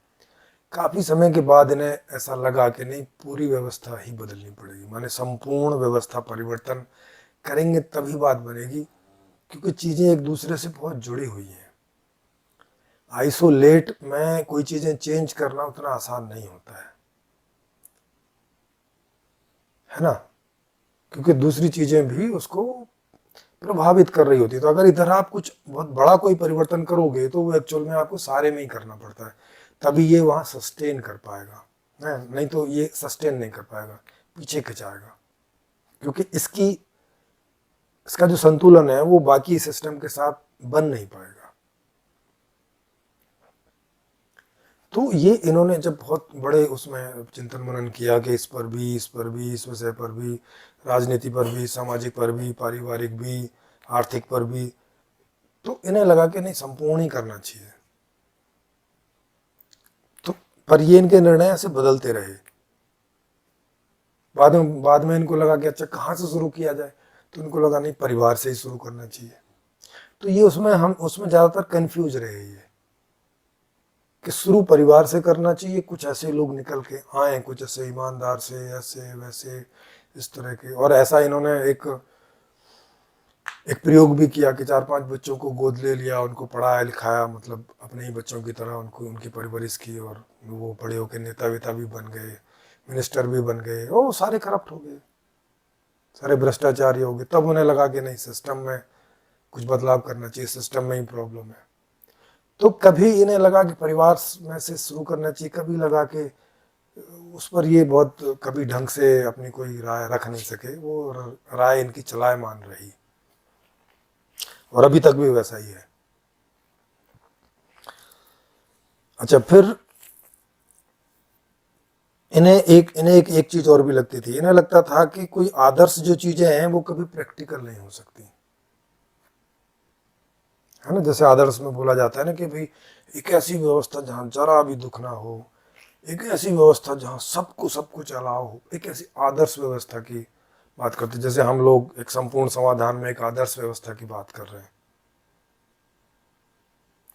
काफ़ी समय के बाद इन्हें ऐसा लगा कि नहीं, पूरी व्यवस्था ही बदलनी पड़ेगी, माने संपूर्ण व्यवस्था परिवर्तन करेंगे तभी बात बनेगी, क्योंकि चीज़ें एक दूसरे से बहुत जुड़ी हुई हैं। आइसोलेट में कोई चीज़ें चेंज करना उतना आसान नहीं होता है ना, क्योंकि दूसरी चीज़ें भी उसको प्रभावित कर रही होती है। तो अगर इधर आप कुछ बहुत बड़ा कोई परिवर्तन करोगे तो वो एक्चुअल में आपको सारे में ही करना पड़ता है, तभी ये वहाँ सस्टेन कर पाएगा, नहीं तो ये सस्टेन नहीं कर पाएगा, पीछे खिंचाएगा, क्योंकि इसका जो संतुलन है वो बाकी सिस्टम के साथ बन नहीं पाएगा। तो ये इन्होंने जब बहुत बड़े उसमें चिंतन मनन किया कि इस पर भी, इस पर भी, इस विषय पर भी, राजनीति पर भी, सामाजिक पर भी, पारिवारिक भी, आर्थिक पर भी, तो इन्हें लगा कि नहीं, संपूर्ण ही करना चाहिए। तो पर ये इनके निर्णय ऐसे बदलते रहे। बाद में इनको लगा कि अच्छा कहाँ से शुरू किया जाए, तो इनको लगा नहीं, परिवार से ही शुरू करना चाहिए। तो ये उसमें ज़्यादातर कन्फ्यूज रहे ये कि शुरू परिवार से करना चाहिए, कुछ ऐसे लोग निकल के आए, कुछ ऐसे ईमानदार से, ऐसे वैसे इस तरह के। और ऐसा इन्होंने एक प्रयोग भी किया कि 4-5 बच्चों को गोद ले लिया, उनको पढ़ाया लिखाया, मतलब अपने ही बच्चों की तरह उनको उनकी परवरिश की, और वो बड़े होकर नेता वेता भी बन गए, मिनिस्टर भी बन गए, वो सारे करप्ट हो गए, सारे भ्रष्टाचारी हो गए। तब उन्हें लगा कि नहीं, सिस्टम में कुछ बदलाव करना चाहिए, सिस्टम में ही प्रॉब्लम है। तो कभी इन्हें लगा कि परिवार में से शुरू करना चाहिए, कभी लगा कि उस पर ये बहुत कभी ढंग से अपनी कोई राय रख नहीं सके, वो राय इनकी चलायमान रही, और अभी तक भी वैसा ही है। अच्छा, फिर इन्हें एक चीज और भी लगती थी, इन्हें लगता था कि कोई आदर्श जो चीजें हैं वो कभी प्रैक्टिकल नहीं हो सकती, है ना। जैसे आदर्श में बोला जाता है ना कि भाई एक ऐसी व्यवस्था जहाँ जरा भी दुख ना हो, एक ऐसी व्यवस्था जहाँ सबको सब कुछ अलाव हो, एक ऐसी आदर्श व्यवस्था की बात करते। जैसे हम लोग एक संपूर्ण समाधान में एक आदर्श व्यवस्था की बात कर रहे हैं,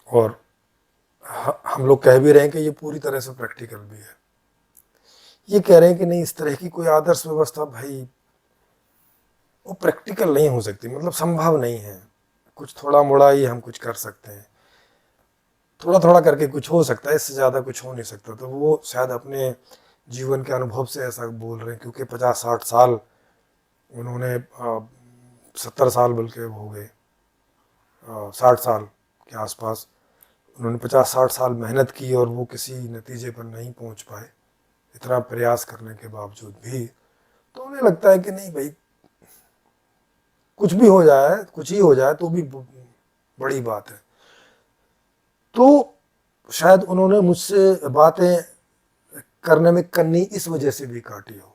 और हम लोग कह भी रहे हैं कि ये पूरी तरह से प्रैक्टिकल भी है। ये कह रहे हैं कि नहीं, इस तरह की कोई आदर्श व्यवस्था भाई वो प्रैक्टिकल नहीं हो सकती, मतलब संभव नहीं है। कुछ थोड़ा मोड़ा ही हम कुछ कर सकते हैं, थोड़ा थोड़ा करके कुछ हो सकता है, इससे ज़्यादा कुछ हो नहीं सकता। तो वो शायद अपने जीवन के अनुभव से ऐसा बोल रहे हैं, क्योंकि 50-60 साल उन्होंने 70 साल बल्कि हो गए, 60 साल के आसपास उन्होंने 50-60 साल मेहनत की, और वो किसी नतीजे पर नहीं पहुंच पाए, इतना प्रयास करने के बावजूद भी। तो उन्हें लगता है कि नहीं भाई, कुछ भी हो जाए, कुछ ही हो जाए तो भी बड़ी बात है। तो शायद उन्होंने मुझसे बातें करने में कन्नी इस वजह से भी काटी हो,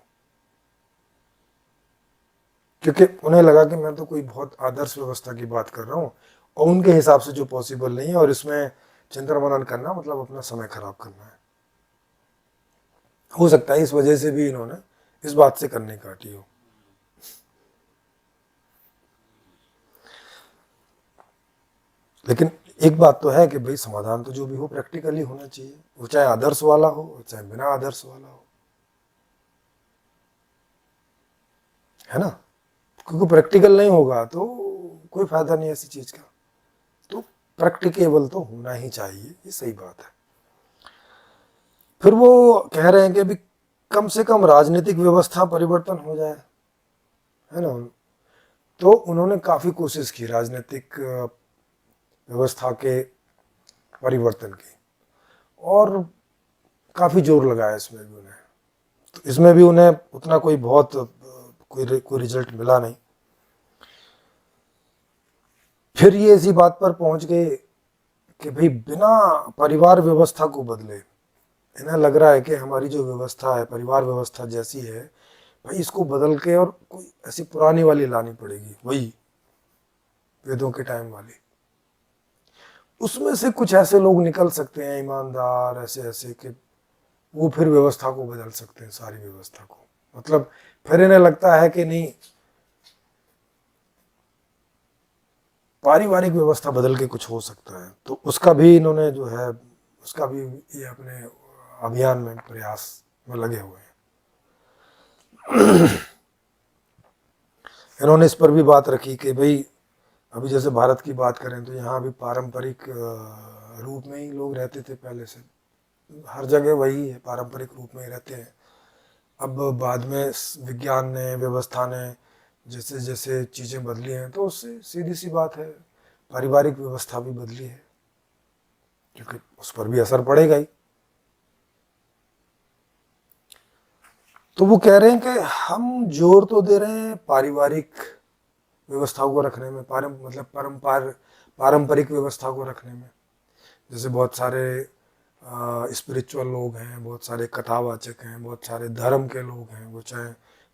क्योंकि उन्हें लगा कि मैं तो कोई बहुत आदर्श व्यवस्था की बात कर रहा हूँ, और उनके हिसाब से जो पॉसिबल नहीं है, और इसमें चिंतन मनन करना मतलब अपना समय खराब करना है। हो सकता है इस वजह से भी इन्होंने इस बात से कन्नी काटी हो। लेकिन एक बात तो है कि भाई समाधान तो जो भी हो प्रैक्टिकली होना चाहिए, वो चाहे आदर्श वाला हो चाहे बिना आदर्श वाला हो, है ना। क्योंकि प्रैक्टिकल नहीं होगा तो कोई फायदा नहीं ऐसी चीज का। तो प्रैक्टिकेबल तो होना ही चाहिए, ये सही बात है। फिर वो कह रहे हैं कि अभी कम से कम राजनीतिक व्यवस्था परिवर्तन हो जाए, है ना। तो उन्होंने काफी कोशिश की राजनीतिक व्यवस्था के परिवर्तन की, और काफी जोर लगाया इसमें भी उन्हें। तो इसमें भी उन्हें उतना कोई बहुत कोई रिजल्ट मिला नहीं। फिर ये इसी बात पर पहुंच गए कि भाई बिना परिवार व्यवस्था को बदले, इन्हें लग रहा है कि हमारी जो व्यवस्था है परिवार व्यवस्था जैसी है, भाई इसको बदल के और कोई ऐसी पुरानी वाली लानी पड़ेगी, वही वेदों के टाइम वाली। उसमें से कुछ ऐसे लोग निकल सकते हैं ईमानदार, ऐसे ऐसे कि वो फिर व्यवस्था को बदल सकते हैं, सारी व्यवस्था को। मतलब फिर इन्हें लगता है कि नहीं, पारिवारिक व्यवस्था बदल के कुछ हो सकता है। तो उसका भी इन्होंने जो है, उसका भी ये अपने अभियान में प्रयास में लगे हुए हैं। इन्होंने इस पर भी बात रखी कि भाई अभी जैसे भारत की बात करें तो यहाँ भी पारंपरिक रूप में ही लोग रहते थे पहले से, हर जगह वही है, पारंपरिक रूप में ही रहते हैं। अब बाद में विज्ञान ने, व्यवस्था ने जैसे जैसे चीज़ें बदली हैं, तो उससे सीधी सी बात है पारिवारिक व्यवस्था भी बदली है, क्योंकि उस पर भी असर पड़ेगा ही। तो वो कह रहे हैं कि हम जोर तो दे रहे हैं पारिवारिक व्यवस्थाओं को रखने में, मतलब पारंपरिक व्यवस्था को रखने में। जैसे बहुत सारे स्पिरिचुअल लोग हैं, बहुत सारे कथावाचक हैं, बहुत सारे धर्म के लोग हैं, वो चाहे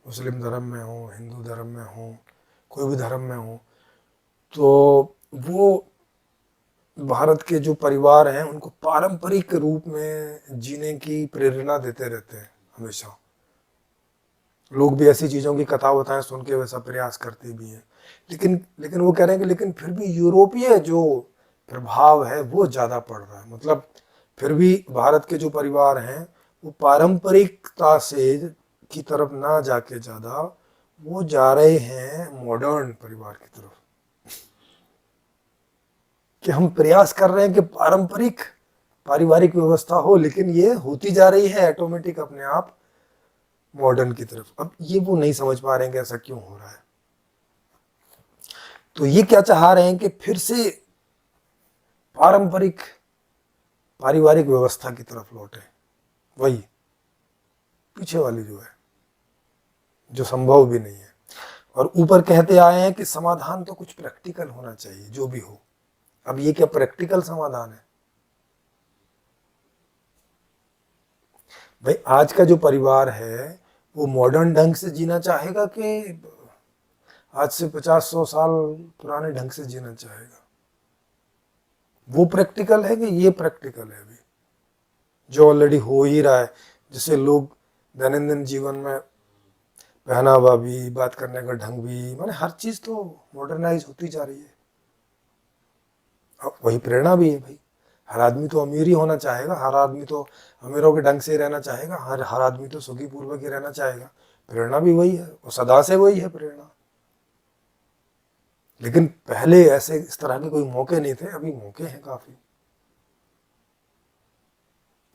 मुस्लिम धर्म में हो, हिंदू धर्म में हो, कोई भी धर्म में हो, तो वो भारत के जो परिवार हैं उनको पारंपरिक रूप में जीने की प्रेरणा देते रहते हैं हमेशा। लोग भी ऐसी चीज़ों की कथा बताएं सुन के वैसा प्रयास करते भी हैं। लेकिन वो कह रहे हैं कि लेकिन फिर भी यूरोपीय जो प्रभाव है वो ज़्यादा पड़ रहा है। मतलब फिर भी भारत के जो परिवार हैं वो पारंपरिकता से की तरफ ना जाके ज़्यादा वो जा रहे हैं मॉडर्न परिवार की तरफ। कि हम प्रयास कर रहे हैं कि पारिवारिक व्यवस्था हो, लेकिन ये होती जा रही है ऑटोमेटिक अपने आप मॉडर्न की तरफ। अब ये वो नहीं समझ पा रहे हैं कि ऐसा क्यों हो रहा है। तो ये क्या चाह रहे हैं कि फिर से पारिवारिक व्यवस्था की तरफ लौटे, वही पीछे वाली जो है, जो संभव भी नहीं है। और ऊपर कहते आए हैं कि समाधान तो कुछ प्रैक्टिकल होना चाहिए जो भी हो। अब ये क्या प्रैक्टिकल समाधान है? भाई आज का जो परिवार है वो मॉडर्न ढंग से जीना चाहेगा कि आज से 50-100 साल पुराने ढंग से जीना चाहेगा? वो प्रैक्टिकल है कि ये प्रैक्टिकल है अभी जो ऑलरेडी हो ही रहा है? जिससे लोग दैनंदिन जीवन में पहनावा भी, बात करने का ढंग भी, माने हर चीज तो मॉडर्नाइज होती जा रही है। अब वही प्रेरणा भी है भाई। हर आदमी तो अमीर ही होना चाहेगा, हर आदमी तो अमीरों के ढंग से ही रहना चाहेगा, हर आदमी तो सुखी पूर्वक ही रहना चाहेगा। प्रेरणा भी वही है, और सदा से वही है प्रेरणा। लेकिन पहले ऐसे इस तरह के कोई मौके नहीं थे, अभी मौके हैं काफी।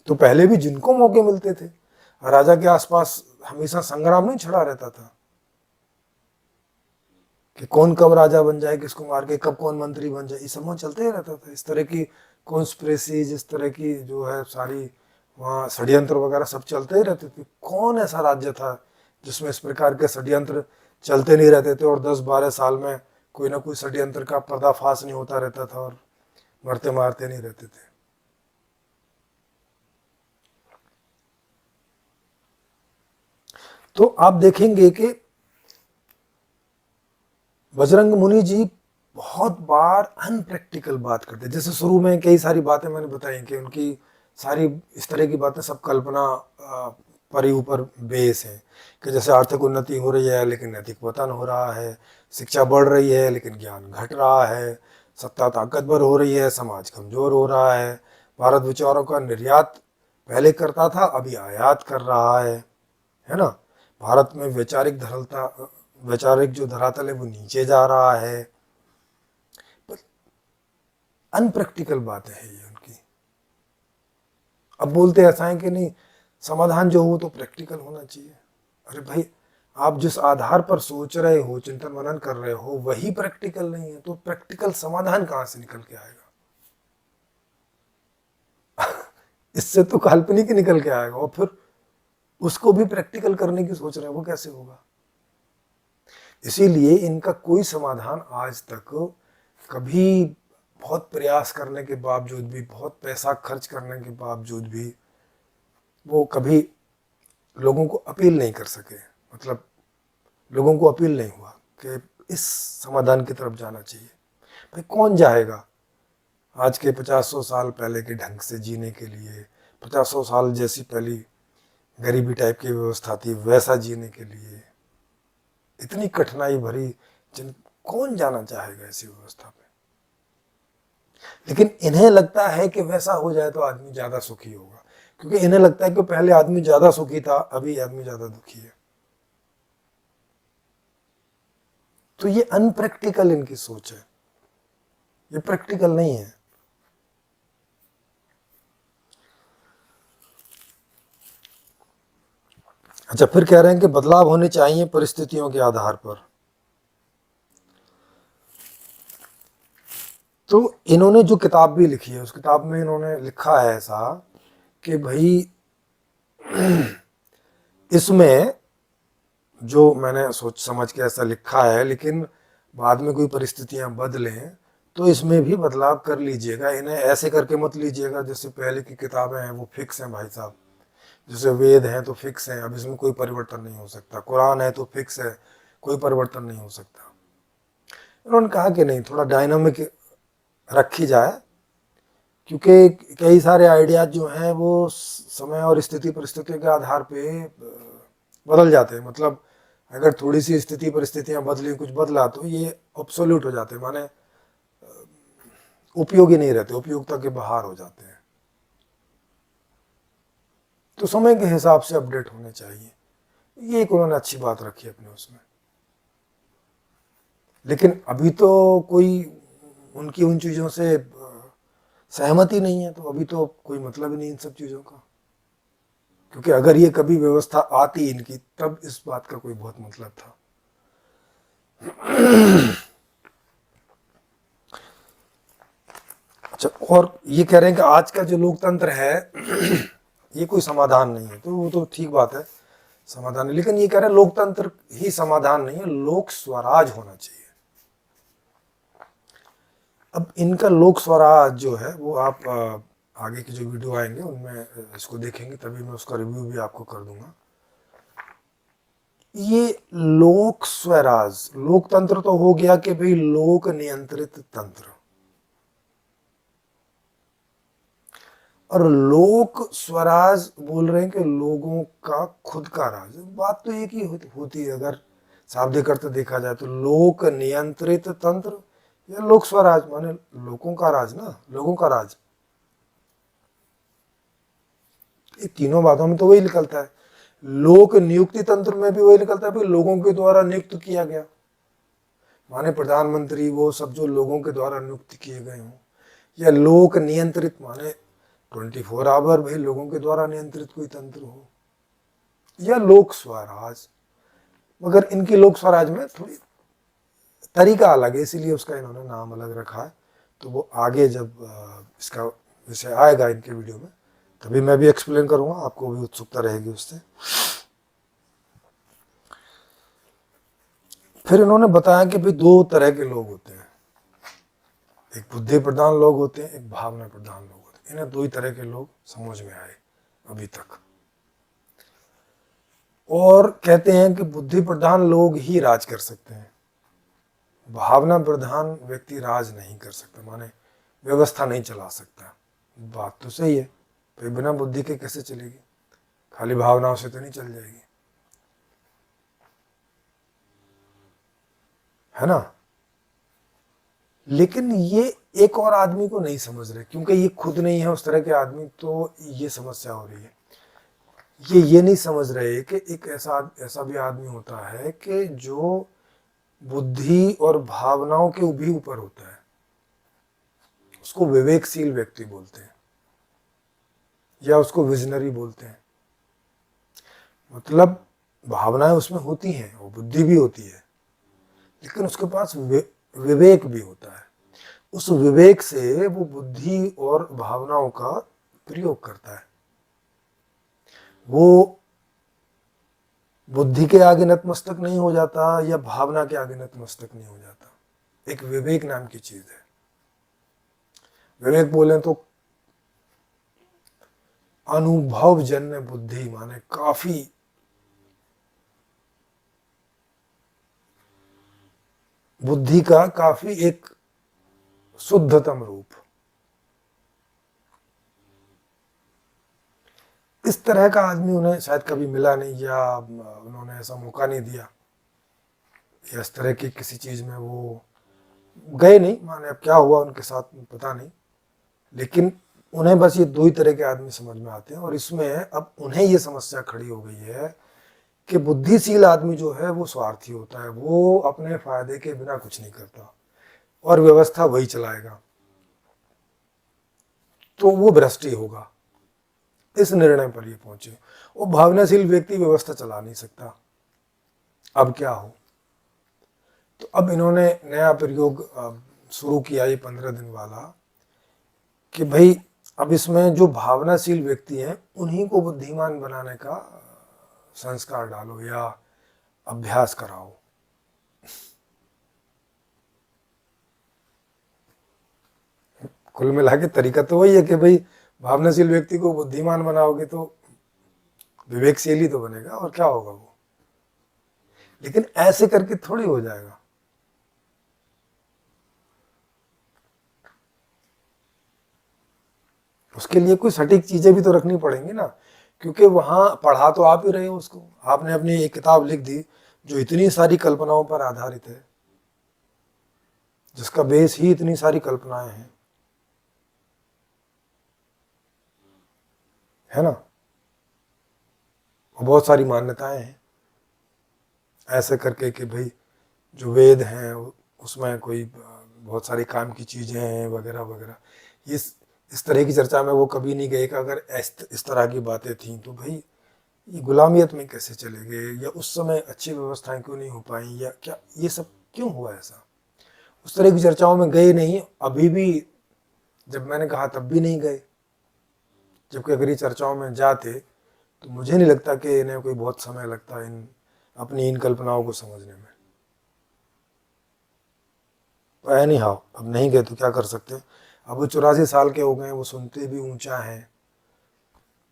तो पहले भी जिनको मौके मिलते थे, राजा के आसपास हमेशा संग्राम नहीं छिड़ा रहता था कि कौन कब राजा बन जाए, किसको मार के कब कौन मंत्री बन जाए, ये सब चलते ही रहता था। इस तरह की कॉन्स्पिरेसीज, इस तरह की जो है सारी वहाँ षड्यंत्र वगैरह सब चलते ही रहते थे। कौन ऐसा राज्य था जिसमें इस प्रकार के षड्यंत्र चलते नहीं रहते थे और 10-12 साल में कोई ना कोई षड्यंत्र का पर्दाफाश नहीं होता रहता था और मरते मारते नहीं रहते थे। तो आप देखेंगे कि बजरंग मुनि जी बहुत बार अनप्रैक्टिकल बात करते। जैसे शुरू में कई सारी बातें मैंने बताई कि उनकी सारी इस तरह की बातें सब कल्पना पर ही ऊपर बेस है। कि जैसे आर्थिक उन्नति हो रही है लेकिन नैतिक पतन हो रहा है, शिक्षा बढ़ रही है लेकिन ज्ञान घट रहा है, सत्ता ताकतवर हो रही है, समाज कमजोर हो रहा है। भारत विचारों का निर्यात पहले करता था, अभी आयात कर रहा है ना। भारत में वैचारिक जो धरातल है वो नीचे जा रहा है। अनप्रैक्टिकल बातें हैं ये उनकी। अब बोलते ऐसा है कि नहीं, समाधान जो हो तो प्रैक्टिकल होना चाहिए। अरे भाई, आप जिस आधार पर सोच रहे हो, चिंतन मनन कर रहे हो, वही प्रैक्टिकल नहीं है, तो प्रैक्टिकल समाधान कहां से निकल के आएगा? इससे तो काल्पनिक ही निकल के आएगा, और फिर उसको भी प्रैक्टिकल करने की सोच रहे हैं, वो कैसे होगा? इसीलिए इनका कोई समाधान आज तक कभी, बहुत प्रयास करने के बावजूद भी, बहुत पैसा खर्च करने के बावजूद भी, वो कभी लोगों को अपील नहीं कर सके। मतलब लोगों को अपील नहीं हुआ कि इस समाधान की तरफ जाना चाहिए। भाई कौन जाएगा आज के 50-100 साल पहले के ढंग से जीने के लिए, 50-100 साल जैसी पहली गरीबी टाइप की व्यवस्था थी वैसा जीने के लिए, इतनी कठिनाई भरी जिन कौन जाना चाहेगा ऐसी व्यवस्था पे? लेकिन इन्हें लगता है कि वैसा हो जाए तो आदमी ज्यादा सुखी होगा, क्योंकि इन्हें लगता है कि पहले आदमी ज्यादा सुखी था, अभी आदमी ज्यादा दुखी है। तो ये अनप्रैक्टिकल इनकी सोच है, ये प्रैक्टिकल नहीं है। अच्छा, फिर कह रहे हैं कि बदलाव होने चाहिए परिस्थितियों के आधार पर। तो इन्होंने जो किताब भी लिखी है, उस किताब में इन्होंने लिखा है ऐसा कि भाई इसमें जो मैंने सोच समझ के ऐसा लिखा है, लेकिन बाद में कोई परिस्थितियां बदलें तो इसमें भी बदलाव कर लीजिएगा। इन्हें ऐसे करके मत लीजिएगा जैसे पहले की किताबें हैं वो फिक्स हैं भाई साहब। जैसे वेद हैं तो फिक्स हैं, अब इसमें कोई परिवर्तन नहीं हो सकता। कुरान है तो फिक्स है, कोई परिवर्तन नहीं हो सकता। उन्होंने कहा कि नहीं, थोड़ा डायनामिक रखी जाए, क्योंकि कई सारे आइडियाज जो हैं वो समय और स्थिति परिस्थितियों के आधार पे बदल जाते हैं। मतलब अगर थोड़ी सी स्थिति परिस्थितियां बदली, कुछ बदला, तो ये ऑब्सोल्यूट हो जाते हैं, माने उपयोगी नहीं रहते, उपयोगिता के बाहर हो जाते हैं। तो समय के हिसाब से अपडेट होने चाहिए, ये एक उन्होंने अच्छी बात रखी अपने उसमें। लेकिन अभी तो कोई उनकी उन चीज़ों से सहमति नहीं है, तो अभी तो कोई मतलब ही नहीं इन सब चीज़ों का। क्योंकि अगर ये कभी व्यवस्था आती इनकी, तब इस बात का कोई बहुत मतलब था। अच्छा, और ये कह रहे हैं कि आज का जो लोकतंत्र है ये कोई समाधान नहीं है, तो वो तो ठीक बात है, समाधान है। लेकिन ये कह रहे हैं लोकतंत्र ही समाधान नहीं है, लोक स्वराज होना चाहिए। अब इनका लोक स्वराज जो है वो आप आगे की जो वीडियो आएंगे उनमें इसको देखेंगे, तभी मैं उसका रिव्यू भी आपको कर दूंगा। ये लोक स्वराज, लोकतंत्र तो हो गया कि भाई लोक नियंत्रित तंत्र, और लोक स्वराज बोल रहे हैं कि लोगों का खुद का राज। बात तो एक ही होती है, अगर शाब्दिक अर्थ देखा जाए तो लोक नियंत्रित तंत्र या लोक स्वराज, माने लोगों का राज ना, लोगों का राज। ये तीनों बातों में तो वही निकलता है। लोक नियुक्ति तंत्र में भी वही निकलता है, भाई लोगों के द्वारा नियुक्त किया गया, माने प्रधानमंत्री वो सब जो लोगों के द्वारा नियुक्त किए गए हों। या लोक नियंत्रित माने 24 आवर भाई लोगों के द्वारा नियंत्रित कोई तंत्र हो। या लोक स्वराज, मगर इनकी लोक स्वराज में थोड़ी तरीका अलग है, इसीलिए उसका इन्होंने नाम अलग रखा है। तो वो आगे जब इसका विषय आएगा इनके वीडियो में, तभी मैं भी एक्सप्लेन करूंगा, आपको भी उत्सुकता रहेगी उससे। फिर इन्होंने बताया कि भाई दो तरह के लोग होते हैं, एक बुद्धि प्रधान लोग होते हैं, एक भावना प्रधान लोग होते हैं। इन्हें दो ही तरह के लोग समझ में आए अभी तक, और कहते हैं कि बुद्धि प्रधान लोग ही राज कर सकते हैं, भावना प्रधान व्यक्ति राज नहीं कर सकता, माने व्यवस्था नहीं चला सकता। बात तो सही है, फिर बिना बुद्धि के कैसे चलेगी? खाली भावनाओं से तो नहीं चल जाएगी, है ना। लेकिन ये एक और आदमी को नहीं समझ रहे, क्योंकि ये खुद नहीं है उस तरह के आदमी, तो ये समस्या हो रही है। ये नहीं समझ रहे कि एक ऐसा ऐसा भी आदमी होता है कि जो बुद्धि और भावनाओं के भी ऊपर होता है, उसको विवेकशील व्यक्ति बोलते हैं या उसको विजनरी बोलते हैं। मतलब भावनाएं उसमें होती हैं और बुद्धि भी होती है, लेकिन उसके पास विवेक भी होता है। उस विवेक से वो बुद्धि और भावनाओं का प्रयोग करता है। वो बुद्धि के आगे नतमस्तक नहीं हो जाता या भावना के आगे नतमस्तक नहीं हो जाता। एक विवेक नाम की चीज है। विवेक बोले तो अनुभवजन्य बुद्धि, माने काफी बुद्धि का काफी एक शुद्धतम रूप। इस तरह का आदमी उन्हें शायद कभी मिला नहीं, या उन्होंने ऐसा मौका नहीं दिया, या इस तरह की किसी चीज में वो गए नहीं, माने अब क्या हुआ उनके साथ पता नहीं। लेकिन उन्हें बस ये दो ही तरह के आदमी समझ में आते हैं, और इसमें अब उन्हें ये समस्या खड़ी हो गई है कि बुद्धिशील आदमी जो है वो स्वार्थी होता है, वो अपने फायदे के बिना कुछ नहीं करता और व्यवस्था वही चलाएगा, तो वो भ्रष्ट ही होगा। इस निर्णय पर ये पहुंचे। वो भावनाशील व्यक्ति व्यवस्था चला नहीं सकता। अब क्या हो, तो अब इन्होंने नया प्रयोग शुरू किया ये 15 दिन वाला, कि भाई अब इसमें जो भावनाशील व्यक्ति हैं उन्हीं को बुद्धिमान बनाने का संस्कार डालो या अभ्यास कराओ। कुल मिला के तरीका तो वही है कि भाई भावनाशील व्यक्ति को बुद्धिमान बनाओगे तो विवेकशील ही तो बनेगा, और क्या होगा वो। लेकिन ऐसे करके थोड़ी हो जाएगा। उसके लिए कोई सटीक चीजें भी तो रखनी पड़ेंगी ना, क्योंकि वहां पढ़ा तो आप ही रहे हो उसको। आपने अपनी एक किताब लिख दी जो इतनी सारी कल्पनाओं पर आधारित है, जिसका बेस ही इतनी सारी कल्पनाएं हैं, है ना, और बहुत सारी मान्यताएं हैं। ऐसे करके कि भाई जो वेद हैं उसमें कोई बहुत सारी काम की चीजें हैं वगैरह वगैरह। इस तरह की चर्चा में वो कभी नहीं गए कि अगर इस तरह की बातें थीं तो भाई ये गुलामियत में कैसे चले गए, या उस समय अच्छी व्यवस्थाएं क्यों नहीं हो पाई, या क्या ये सब क्यों हुआ ऐसा। उस तरह की चर्चाओं में गए नहीं। अभी भी जब मैंने कहा तब भी नहीं गए, जबकि अगर ये चर्चाओं में जाते तो मुझे नहीं लगता कि इन्हें कोई बहुत समय लगता अपनी इन कल्पनाओं को समझने में। तो एनी हाउ अब नहीं गए तो क्या कर सकते। अब वो 84 साल के हो गए, वो सुनते भी ऊंचा हैं,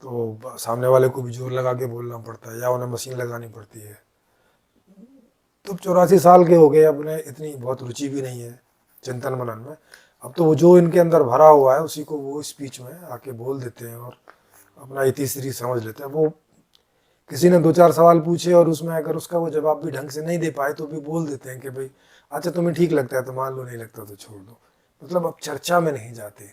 तो सामने वाले को भी जोर लगा के बोलना पड़ता है या उन्हें मशीन लगानी पड़ती है। तो 84 साल के हो गए, अब उन्हें इतनी बहुत रुचि भी नहीं है चिंतन मनन में। अब तो वो जो इनके अंदर भरा हुआ है उसी को वो स्पीच में आके बोल देते हैं और अपना इतिश्री समझ लेते हैं। वो किसी ने 2-4 सवाल पूछे और उसमें अगर उसका वो जवाब भी ढंग से नहीं दे पाए तो भी बोल देते हैं कि भाई अच्छा तुम्हें ठीक लगता है तो मान लो, नहीं लगता तो छोड़ दो। मतलब अब चर्चा में नहीं जाते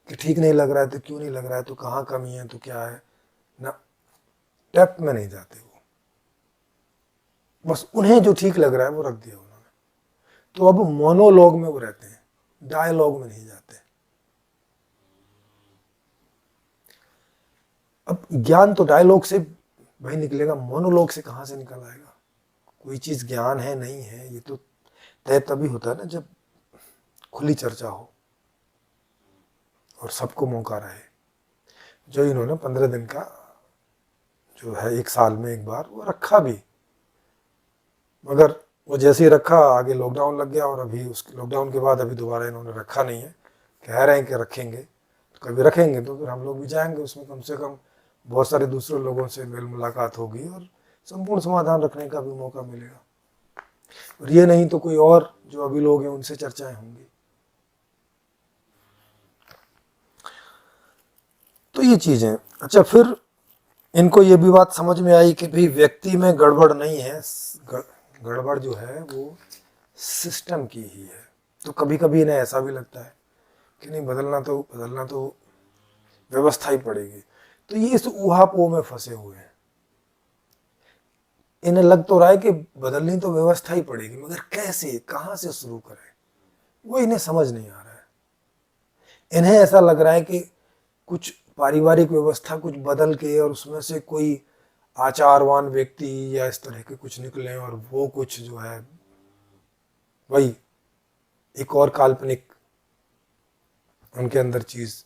कि ठीक नहीं लग रहा है तो क्यों नहीं लग रहा है, तो कहाँ कमी है, तो क्या है ना, डेप्थ में नहीं जाते वो। बस उन्हें जो ठीक लग रहा है वो रख दिया उन्होंने। तो अब मोनोलॉग में वो रहते हैं, डायलॉग में नहीं जाते। अब ज्ञान तो डायलॉग से भाई निकलेगा, मोनोलॉग से कहाँ से निकल आएगा। कोई चीज ज्ञान है नहीं है ये तो तय तभी होता है ना जब खुली चर्चा हो और सबको मौका रहे। जो इन्होंने 15 दिन का जो है 1 साल में एक बार वो रखा भी, मगर वो जैसे ही रखा आगे लॉकडाउन लग गया, और अभी उस लॉकडाउन के बाद अभी दोबारा इन्होंने रखा नहीं है। कह रहे हैं कि रखेंगे, तो कभी रखेंगे तो फिर हम लोग भी जाएंगे उसमें, कम से कम बहुत सारे दूसरे लोगों से मेल मुलाकात होगी और संपूर्ण समाधान रखने का भी मौका मिलेगा। और ये नहीं तो कोई और जो अभी लोग हैं उनसे चर्चाएं होंगी। तो ये चीजें, अच्छा फिर इनको ये भी बात समझ में आई कि भाई व्यक्ति में गड़बड़ नहीं है, गड़बड़ जो है वो सिस्टम की ही है। तो कभी कभी इन्हें ऐसा भी लगता है कि नहीं, बदलना तो व्यवस्था ही पड़ेगी। तो ये इस ऊहापोह में फंसे हुए हैं। इन्हें लग तो रहा है कि बदलनी तो व्यवस्था ही पड़ेगी, मगर कैसे, कहाँ से शुरू करें, वो इन्हें समझ नहीं आ रहा है। इन्हें ऐसा लग रहा है कि कुछ पारिवारिक व्यवस्था कुछ बदल के और उसमें से कोई आचारवान व्यक्ति या इस तरह के कुछ निकले और वो कुछ जो है वही एक और काल्पनिक उनके अंदर चीज,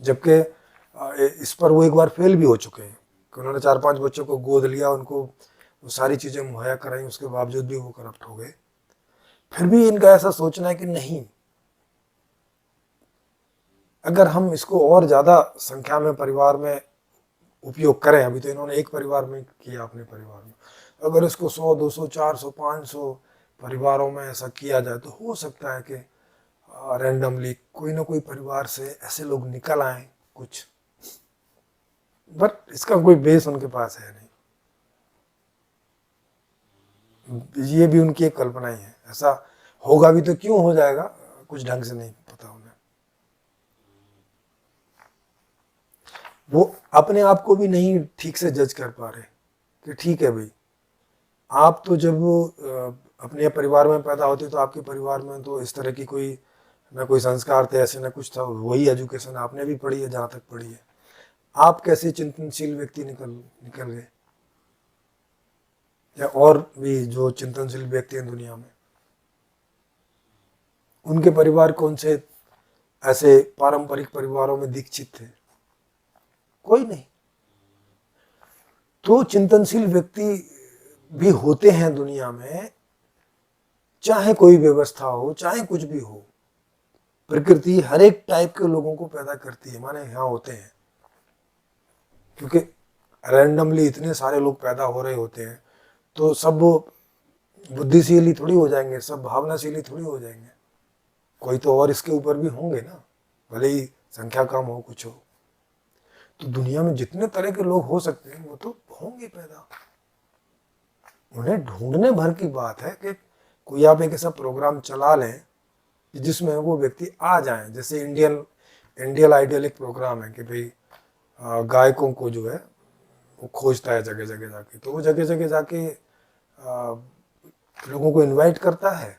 जबकि इस पर वो एक बार फेल भी हो चुके हैं कि उन्होंने 4-5 बच्चों को गोद लिया, उनको वो सारी चीजें मुहैया कराई, उसके बावजूद भी वो करप्ट हो गए। फिर भी इनका ऐसा सोचना है कि नहीं, अगर हम इसको और ज्यादा संख्या में परिवार में उपयोग करें, अभी तो इन्होंने एक परिवार में किया अपने परिवार में, अगर इसको 100, 200, 400, 500 परिवारों में ऐसा किया जाए तो हो सकता है कि रैंडमली कोई ना कोई परिवार से ऐसे लोग निकल आए कुछ, बट इसका कोई बेस उनके पास है नहीं। ये भी उनकी एक कल्पना ही है, ऐसा होगा भी तो क्यों हो जाएगा, कुछ ढंग से नहीं पता उन्हें। वो अपने आप को भी नहीं ठीक से जज कर पा रहे कि ठीक है भाई, आप तो जब अपने परिवार में पैदा होते तो आपके परिवार में तो इस तरह की कोई ना कोई संस्कार थे, ऐसे ना कुछ था, वही एजुकेशन आपने भी पढ़ी है जहाँ तक पढ़ी है। आप कैसे चिंतनशील व्यक्ति निकल गए, या और भी जो चिंतनशील व्यक्ति हैं दुनिया में, उनके परिवार कौन से ऐसे पारंपरिक परिवारों में दीक्षित थे? कोई नहीं। तो चिंतनशील व्यक्ति भी होते हैं दुनिया में, चाहे कोई व्यवस्था हो, चाहे कुछ भी हो, प्रकृति हर एक टाइप के लोगों को पैदा करती है, माने यहाँ होते हैं, क्योंकि रैंडमली इतने सारे लोग पैदा हो रहे होते हैं तो सब बुद्धिशीली थोड़ी हो जाएंगे, सब भावनाशीली थोड़ी हो जाएंगे, कोई तो और इसके ऊपर भी होंगे ना, भले ही संख्या कम हो कुछ हो। तो दुनिया में जितने तरह के लोग हो सकते हैं वो तो होंगे पैदा, उन्हें ढूंढने भर की बात है कि कोई आप एक ऐसा प्रोग्राम चला लें जिसमें वो व्यक्ति आ जाएं। जैसे इंडियन आइडियल एक प्रोग्राम है कि भाई गायकों को जो है वो खोजता है जगह जगह जाके, तो वो जगह जगह जाके लोगों को इनवाइट करता है,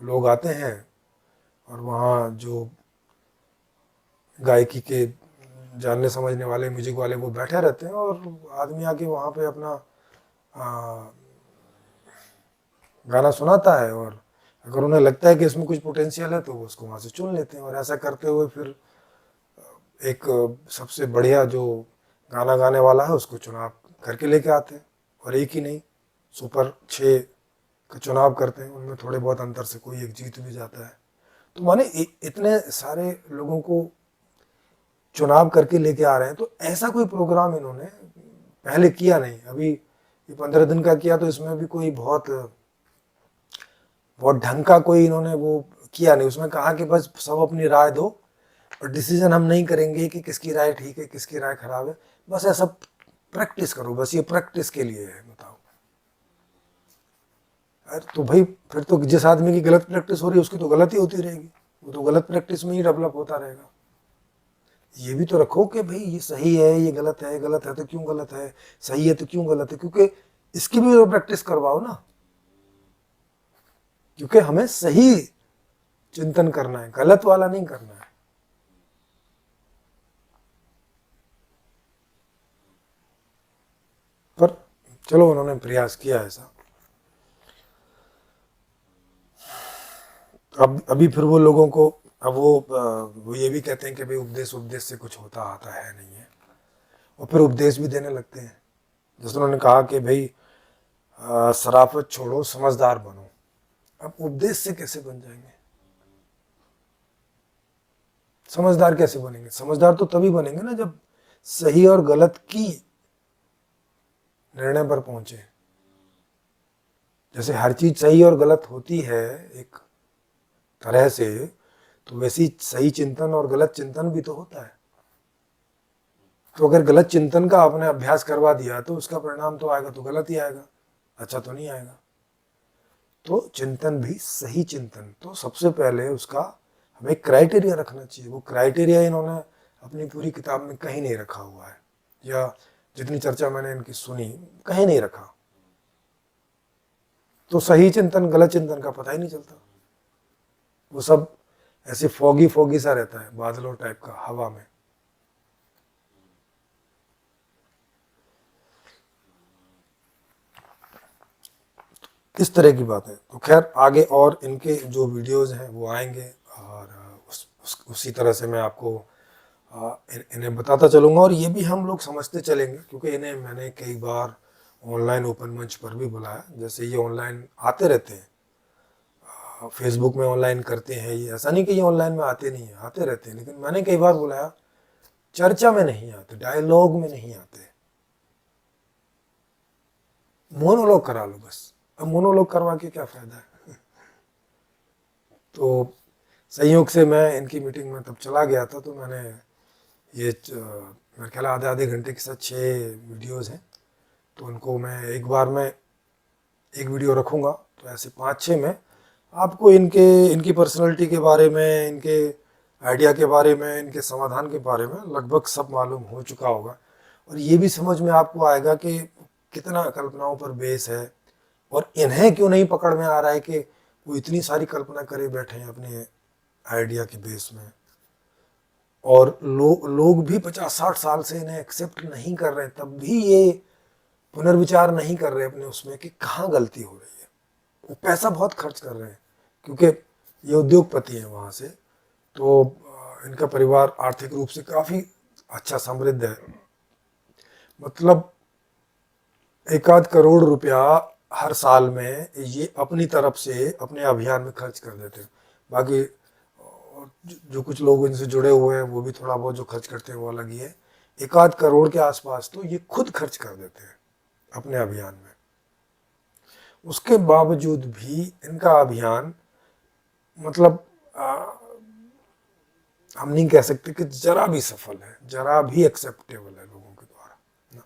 लोग आते हैं और वहाँ जो गायकी के जानने समझने वाले म्यूजिक वाले वो बैठे रहते हैं और आदमी आके वहाँ पे अपना गाना सुनाता है, और अगर उन्हें लगता है कि इसमें कुछ पोटेंशियल है तो वो उसको वहाँ से चुन लेते हैं, और ऐसा करते हुए फिर एक सबसे बढ़िया जो गाना गाने वाला है उसको चुनाव करके लेके आते हैं, और एक ही नहीं, सुपर 6 का चुनाव करते हैं, उनमें थोड़े बहुत अंतर से कोई एक जीत भी जाता है। तो माने इतने सारे लोगों को चुनाव करके लेके आ रहे हैं, तो ऐसा कोई प्रोग्राम इन्होंने पहले किया नहीं। अभी ये 15 दिन का किया तो इसमें भी कोई बहुत ढंग का कोई इन्होंने वो किया नहीं। उसमें कहा कि बस सब अपनी राय दो और डिसीजन हम नहीं करेंगे कि किसकी राय ठीक है किसकी राय खराब है, बस ऐसा प्रैक्टिस करो, बस ये प्रैक्टिस के लिए है। बताओ, अरे तो भाई फिर तो जिस आदमी की गलत प्रैक्टिस हो रही है उसकी तो गलत ही होती रहेगी, वो तो गलत प्रैक्टिस में ही डेवलप होता रहेगा। ये भी तो रखो कि भाई ये सही है, ये गलत है तो क्यों गलत है, सही है तो क्यों गलत है, क्योंकि इसकी भी तो प्रैक्टिस करवाओ ना, क्योंकि हमें सही चिंतन करना है, गलत वाला नहीं करना है। पर चलो उन्होंने प्रयास किया ऐसा। अब अभी फिर वो लोगों को, अब वो ये भी कहते हैं कि भाई उपदेश से कुछ होता आता है नहीं है, और फिर उपदेश भी देने लगते हैं। जैसे उन्होंने कहा कि भाई शराफत छोड़ो, समझदार बनो। अब उपदेश से कैसे बन जाएंगे, समझदार कैसे बनेंगे? समझदार तो तभी बनेंगे ना जब सही और गलत की निर्णय पर पहुंचे। जैसे हर चीज सही और गलत होती है एक तरह से, तो वैसी सही चिंतन और गलत चिंतन भी तो होता है। तो अगर गलत चिंतन का आपने अभ्यास करवा दिया तो उसका परिणाम तो आएगा तो गलत ही आएगा, अच्छा तो नहीं आएगा। तो चिंतन भी सही चिंतन, तो सबसे पहले उसका हमें क्राइटेरिया रखना चाहिए। वो क्राइटेरिया इन्होंने अपनी पूरी किताब में कहीं नहीं रखा हुआ है, या जितनी चर्चा मैंने इनकी सुनी कहीं नहीं रखा। तो सही चिंतन गलत चिंतन का पता ही नहीं चलता, वो सब ऐसे फॉगी फॉगी सा रहता है, बादलों टाइप का हवा में। इस तरह की बात है। तो खैर आगे और इनके जो वीडियोस हैं वो आएंगे, और उसी तरह से मैं आपको इन्हें बताता चलूँगा। और ये भी हम लोग समझते चलेंगे, क्योंकि इन्हें मैंने कई बार ऑनलाइन ओपन मंच पर भी बुलाया। जैसे ये ऑनलाइन आते रहते हैं, फेसबुक में ऑनलाइन करते हैं, ये ऐसा नहीं कि ये ऑनलाइन में आते नहीं हैं, आते रहते हैं, लेकिन मैंने कई बार बुलाया, चर्चा में नहीं आते, डायलॉग में नहीं आते, मोनोलॉग करा लो बस। अब मोनोलॉग करवा के क्या फ़ायदा है। तो संयोग से मैं इनकी मीटिंग में तब चला गया था, तो मैंने ये मेरे ख्याल आधे आधे घंटे के साथ 6 वीडियोज़ हैं, तो उनको मैं एक बार में एक वीडियो रखूँगा। तो ऐसे 5-6 में आपको इनकी पर्सनैलिटी के बारे में, इनके आइडिया के बारे में, इनके समाधान के बारे में लगभग सब मालूम हो चुका होगा। और ये भी समझ में आपको आएगा कि कितना कल्पनाओं पर बेस है, और इन्हें क्यों नहीं पकड़ में आ रहा है कि वो इतनी सारी कल्पना करे बैठे हैं अपने आइडिया के बेस में। और लोग भी 50-60 साल से इन्हें एक्सेप्ट नहीं कर रहे हैं, तब भी ये पुनर्विचार नहीं कर रहे अपने उसमें कि कहाँ गलती हो रही है। वो पैसा बहुत खर्च कर रहे हैं, क्योंकि ये उद्योगपति हैं वहाँ से, तो इनका परिवार आर्थिक रूप से काफ़ी अच्छा समृद्ध है। मतलब 1-8 करोड़ रुपया हर साल में ये अपनी तरफ से अपने अभियान में खर्च कर देते हैं। बाकी जो कुछ लोग इनसे जुड़े हुए हैं वो भी थोड़ा बहुत जो खर्च करते हैं वो अलग ही है। 1-8 करोड़ के आसपास तो ये खुद खर्च कर देते हैं अपने अभियान में। उसके बावजूद भी इनका अभियान, मतलब हम नहीं कह सकते कि जरा भी सफल है, जरा भी एक्सेप्टेबल है लोगों के द्वारा ना।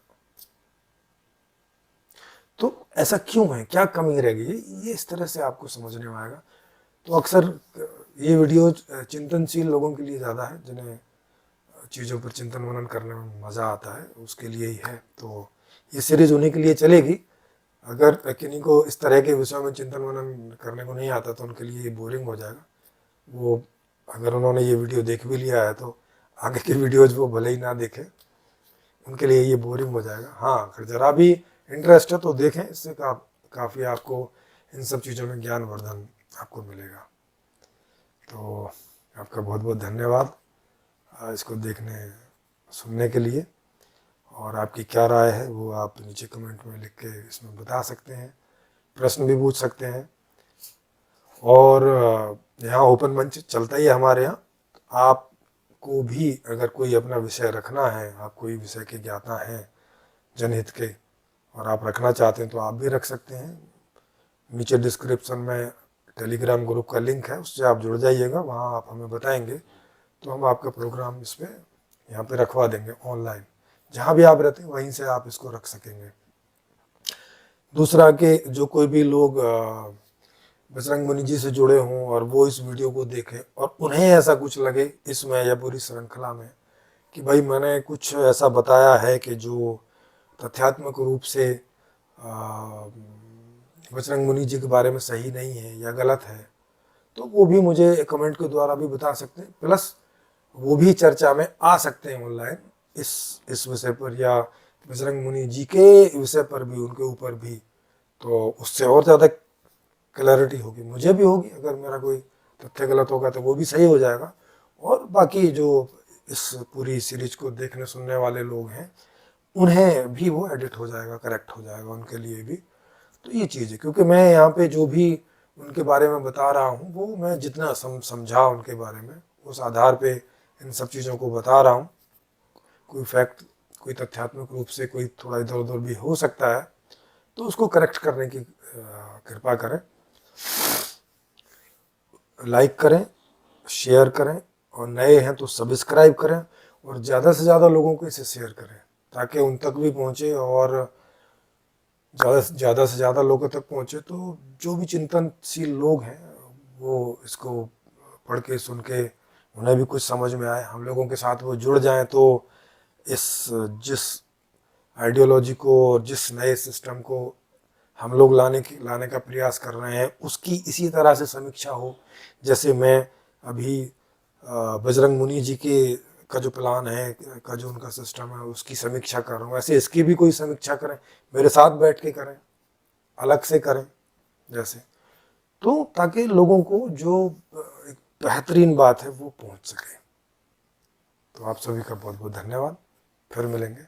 तो ऐसा क्यों है, क्या कमी रह गई, ये इस तरह से आपको समझने में आएगा। तो अक्सर ये वीडियो चिंतनशील लोगों के लिए ज़्यादा है, जिन्हें चीज़ों पर चिंतन मनन करने में मज़ा आता है, उसके लिए ही है। तो ये सीरीज़ उन्हीं के लिए चलेगी। अगर किन्हीं को इस तरह के विषयों में चिंतन मनन करने को नहीं आता तो उनके लिए ये बोरिंग हो जाएगा। वो अगर उन्होंने ये वीडियो देख भी लिया है तो आगे के वीडियोज़ वो भले ही ना देखें, उनके लिए ये बोरिंग हो जाएगा। हाँ, अगर ज़रा भी इंटरेस्ट है तो देखें, इससे काफ़ी आपको इन सब चीज़ों में ज्ञानवर्धन आपको मिलेगा। तो आपका बहुत बहुत धन्यवाद इसको देखने सुनने के लिए। और आपकी क्या राय है वो आप नीचे कमेंट में लिख के इसमें बता सकते हैं, प्रश्न भी पूछ सकते हैं। और यहाँ ओपन मंच चलता ही है हमारे यहाँ। आपको भी अगर कोई अपना विषय रखना है, आप कोई विषय के ज्ञाता हैं जनहित के, और आप रखना चाहते हैं तो आप भी रख सकते हैं। नीचे डिस्क्रिप्शन में टेलीग्राम ग्रुप का लिंक है, उससे आप जुड़ जाइएगा, वहाँ आप हमें बताएंगे तो हम आपका प्रोग्राम इस पर यहाँ पे रखवा देंगे ऑनलाइन। जहाँ भी आप रहते हैं वहीं से आप इसको रख सकेंगे। दूसरा कि जो कोई भी लोग बजरंग मुनि जी से जुड़े हों और वो इस वीडियो को देखें और उन्हें ऐसा कुछ लगे इसमें या पूरी श्रृंखला में कि भाई मैंने कुछ ऐसा बताया है कि जो तथ्यात्मक रूप से बजरंग मुनि जी के बारे में सही नहीं है या गलत है, तो वो भी मुझे कमेंट के द्वारा भी बता सकते हैं। प्लस वो भी चर्चा में आ सकते हैं ऑनलाइन इस विषय पर, या बजरंग मुनि जी के विषय पर भी, उनके ऊपर भी। तो उससे और ज़्यादा क्लैरिटी होगी, मुझे भी होगी। अगर मेरा कोई तथ्य गलत होगा तो वो भी सही हो जाएगा, और बाकी जो इस पूरी सीरीज को देखने सुनने वाले लोग हैं उन्हें भी वो एडिट हो जाएगा, करेक्ट हो जाएगा उनके लिए भी। तो ये चीज़ है, क्योंकि मैं यहाँ पे जो भी उनके बारे में बता रहा हूँ वो मैं जितना समझा उनके बारे में उस आधार पे इन सब चीज़ों को बता रहा हूँ। कोई फैक्ट, कोई तथ्यात्मक रूप से कोई थोड़ा इधर उधर भी हो सकता है तो उसको करेक्ट करने की कृपा करें। लाइक करें, शेयर करें, और नए हैं तो सब्सक्राइब करें, और ज़्यादा से ज़्यादा लोगों को इसे शेयर करें ताकि उन तक भी पहुँचे। और ज़्यादा से ज़्यादा लोगों तक पहुँचे, तो जो भी चिंतनशील लोग हैं वो इसको पढ़ के सुन के उन्हें भी कुछ समझ में आए, हम लोगों के साथ वो जुड़ जाएं, तो इस जिस आइडियोलॉजी को और जिस नए सिस्टम को हम लोग लाने का प्रयास कर रहे हैं उसकी इसी तरह से समीक्षा हो, जैसे मैं अभी बजरंग मुनि जी के का जो प्लान है, का जो उनका सिस्टम है उसकी समीक्षा कर रहा हूँ, ऐसे इसकी भी कोई समीक्षा करें, मेरे साथ बैठ के करें, अलग से करें जैसे, तो ताकि लोगों को जो एक बेहतरीन बात है वो पहुंच सके। तो आप सभी का बहुत बहुत धन्यवाद, फिर मिलेंगे।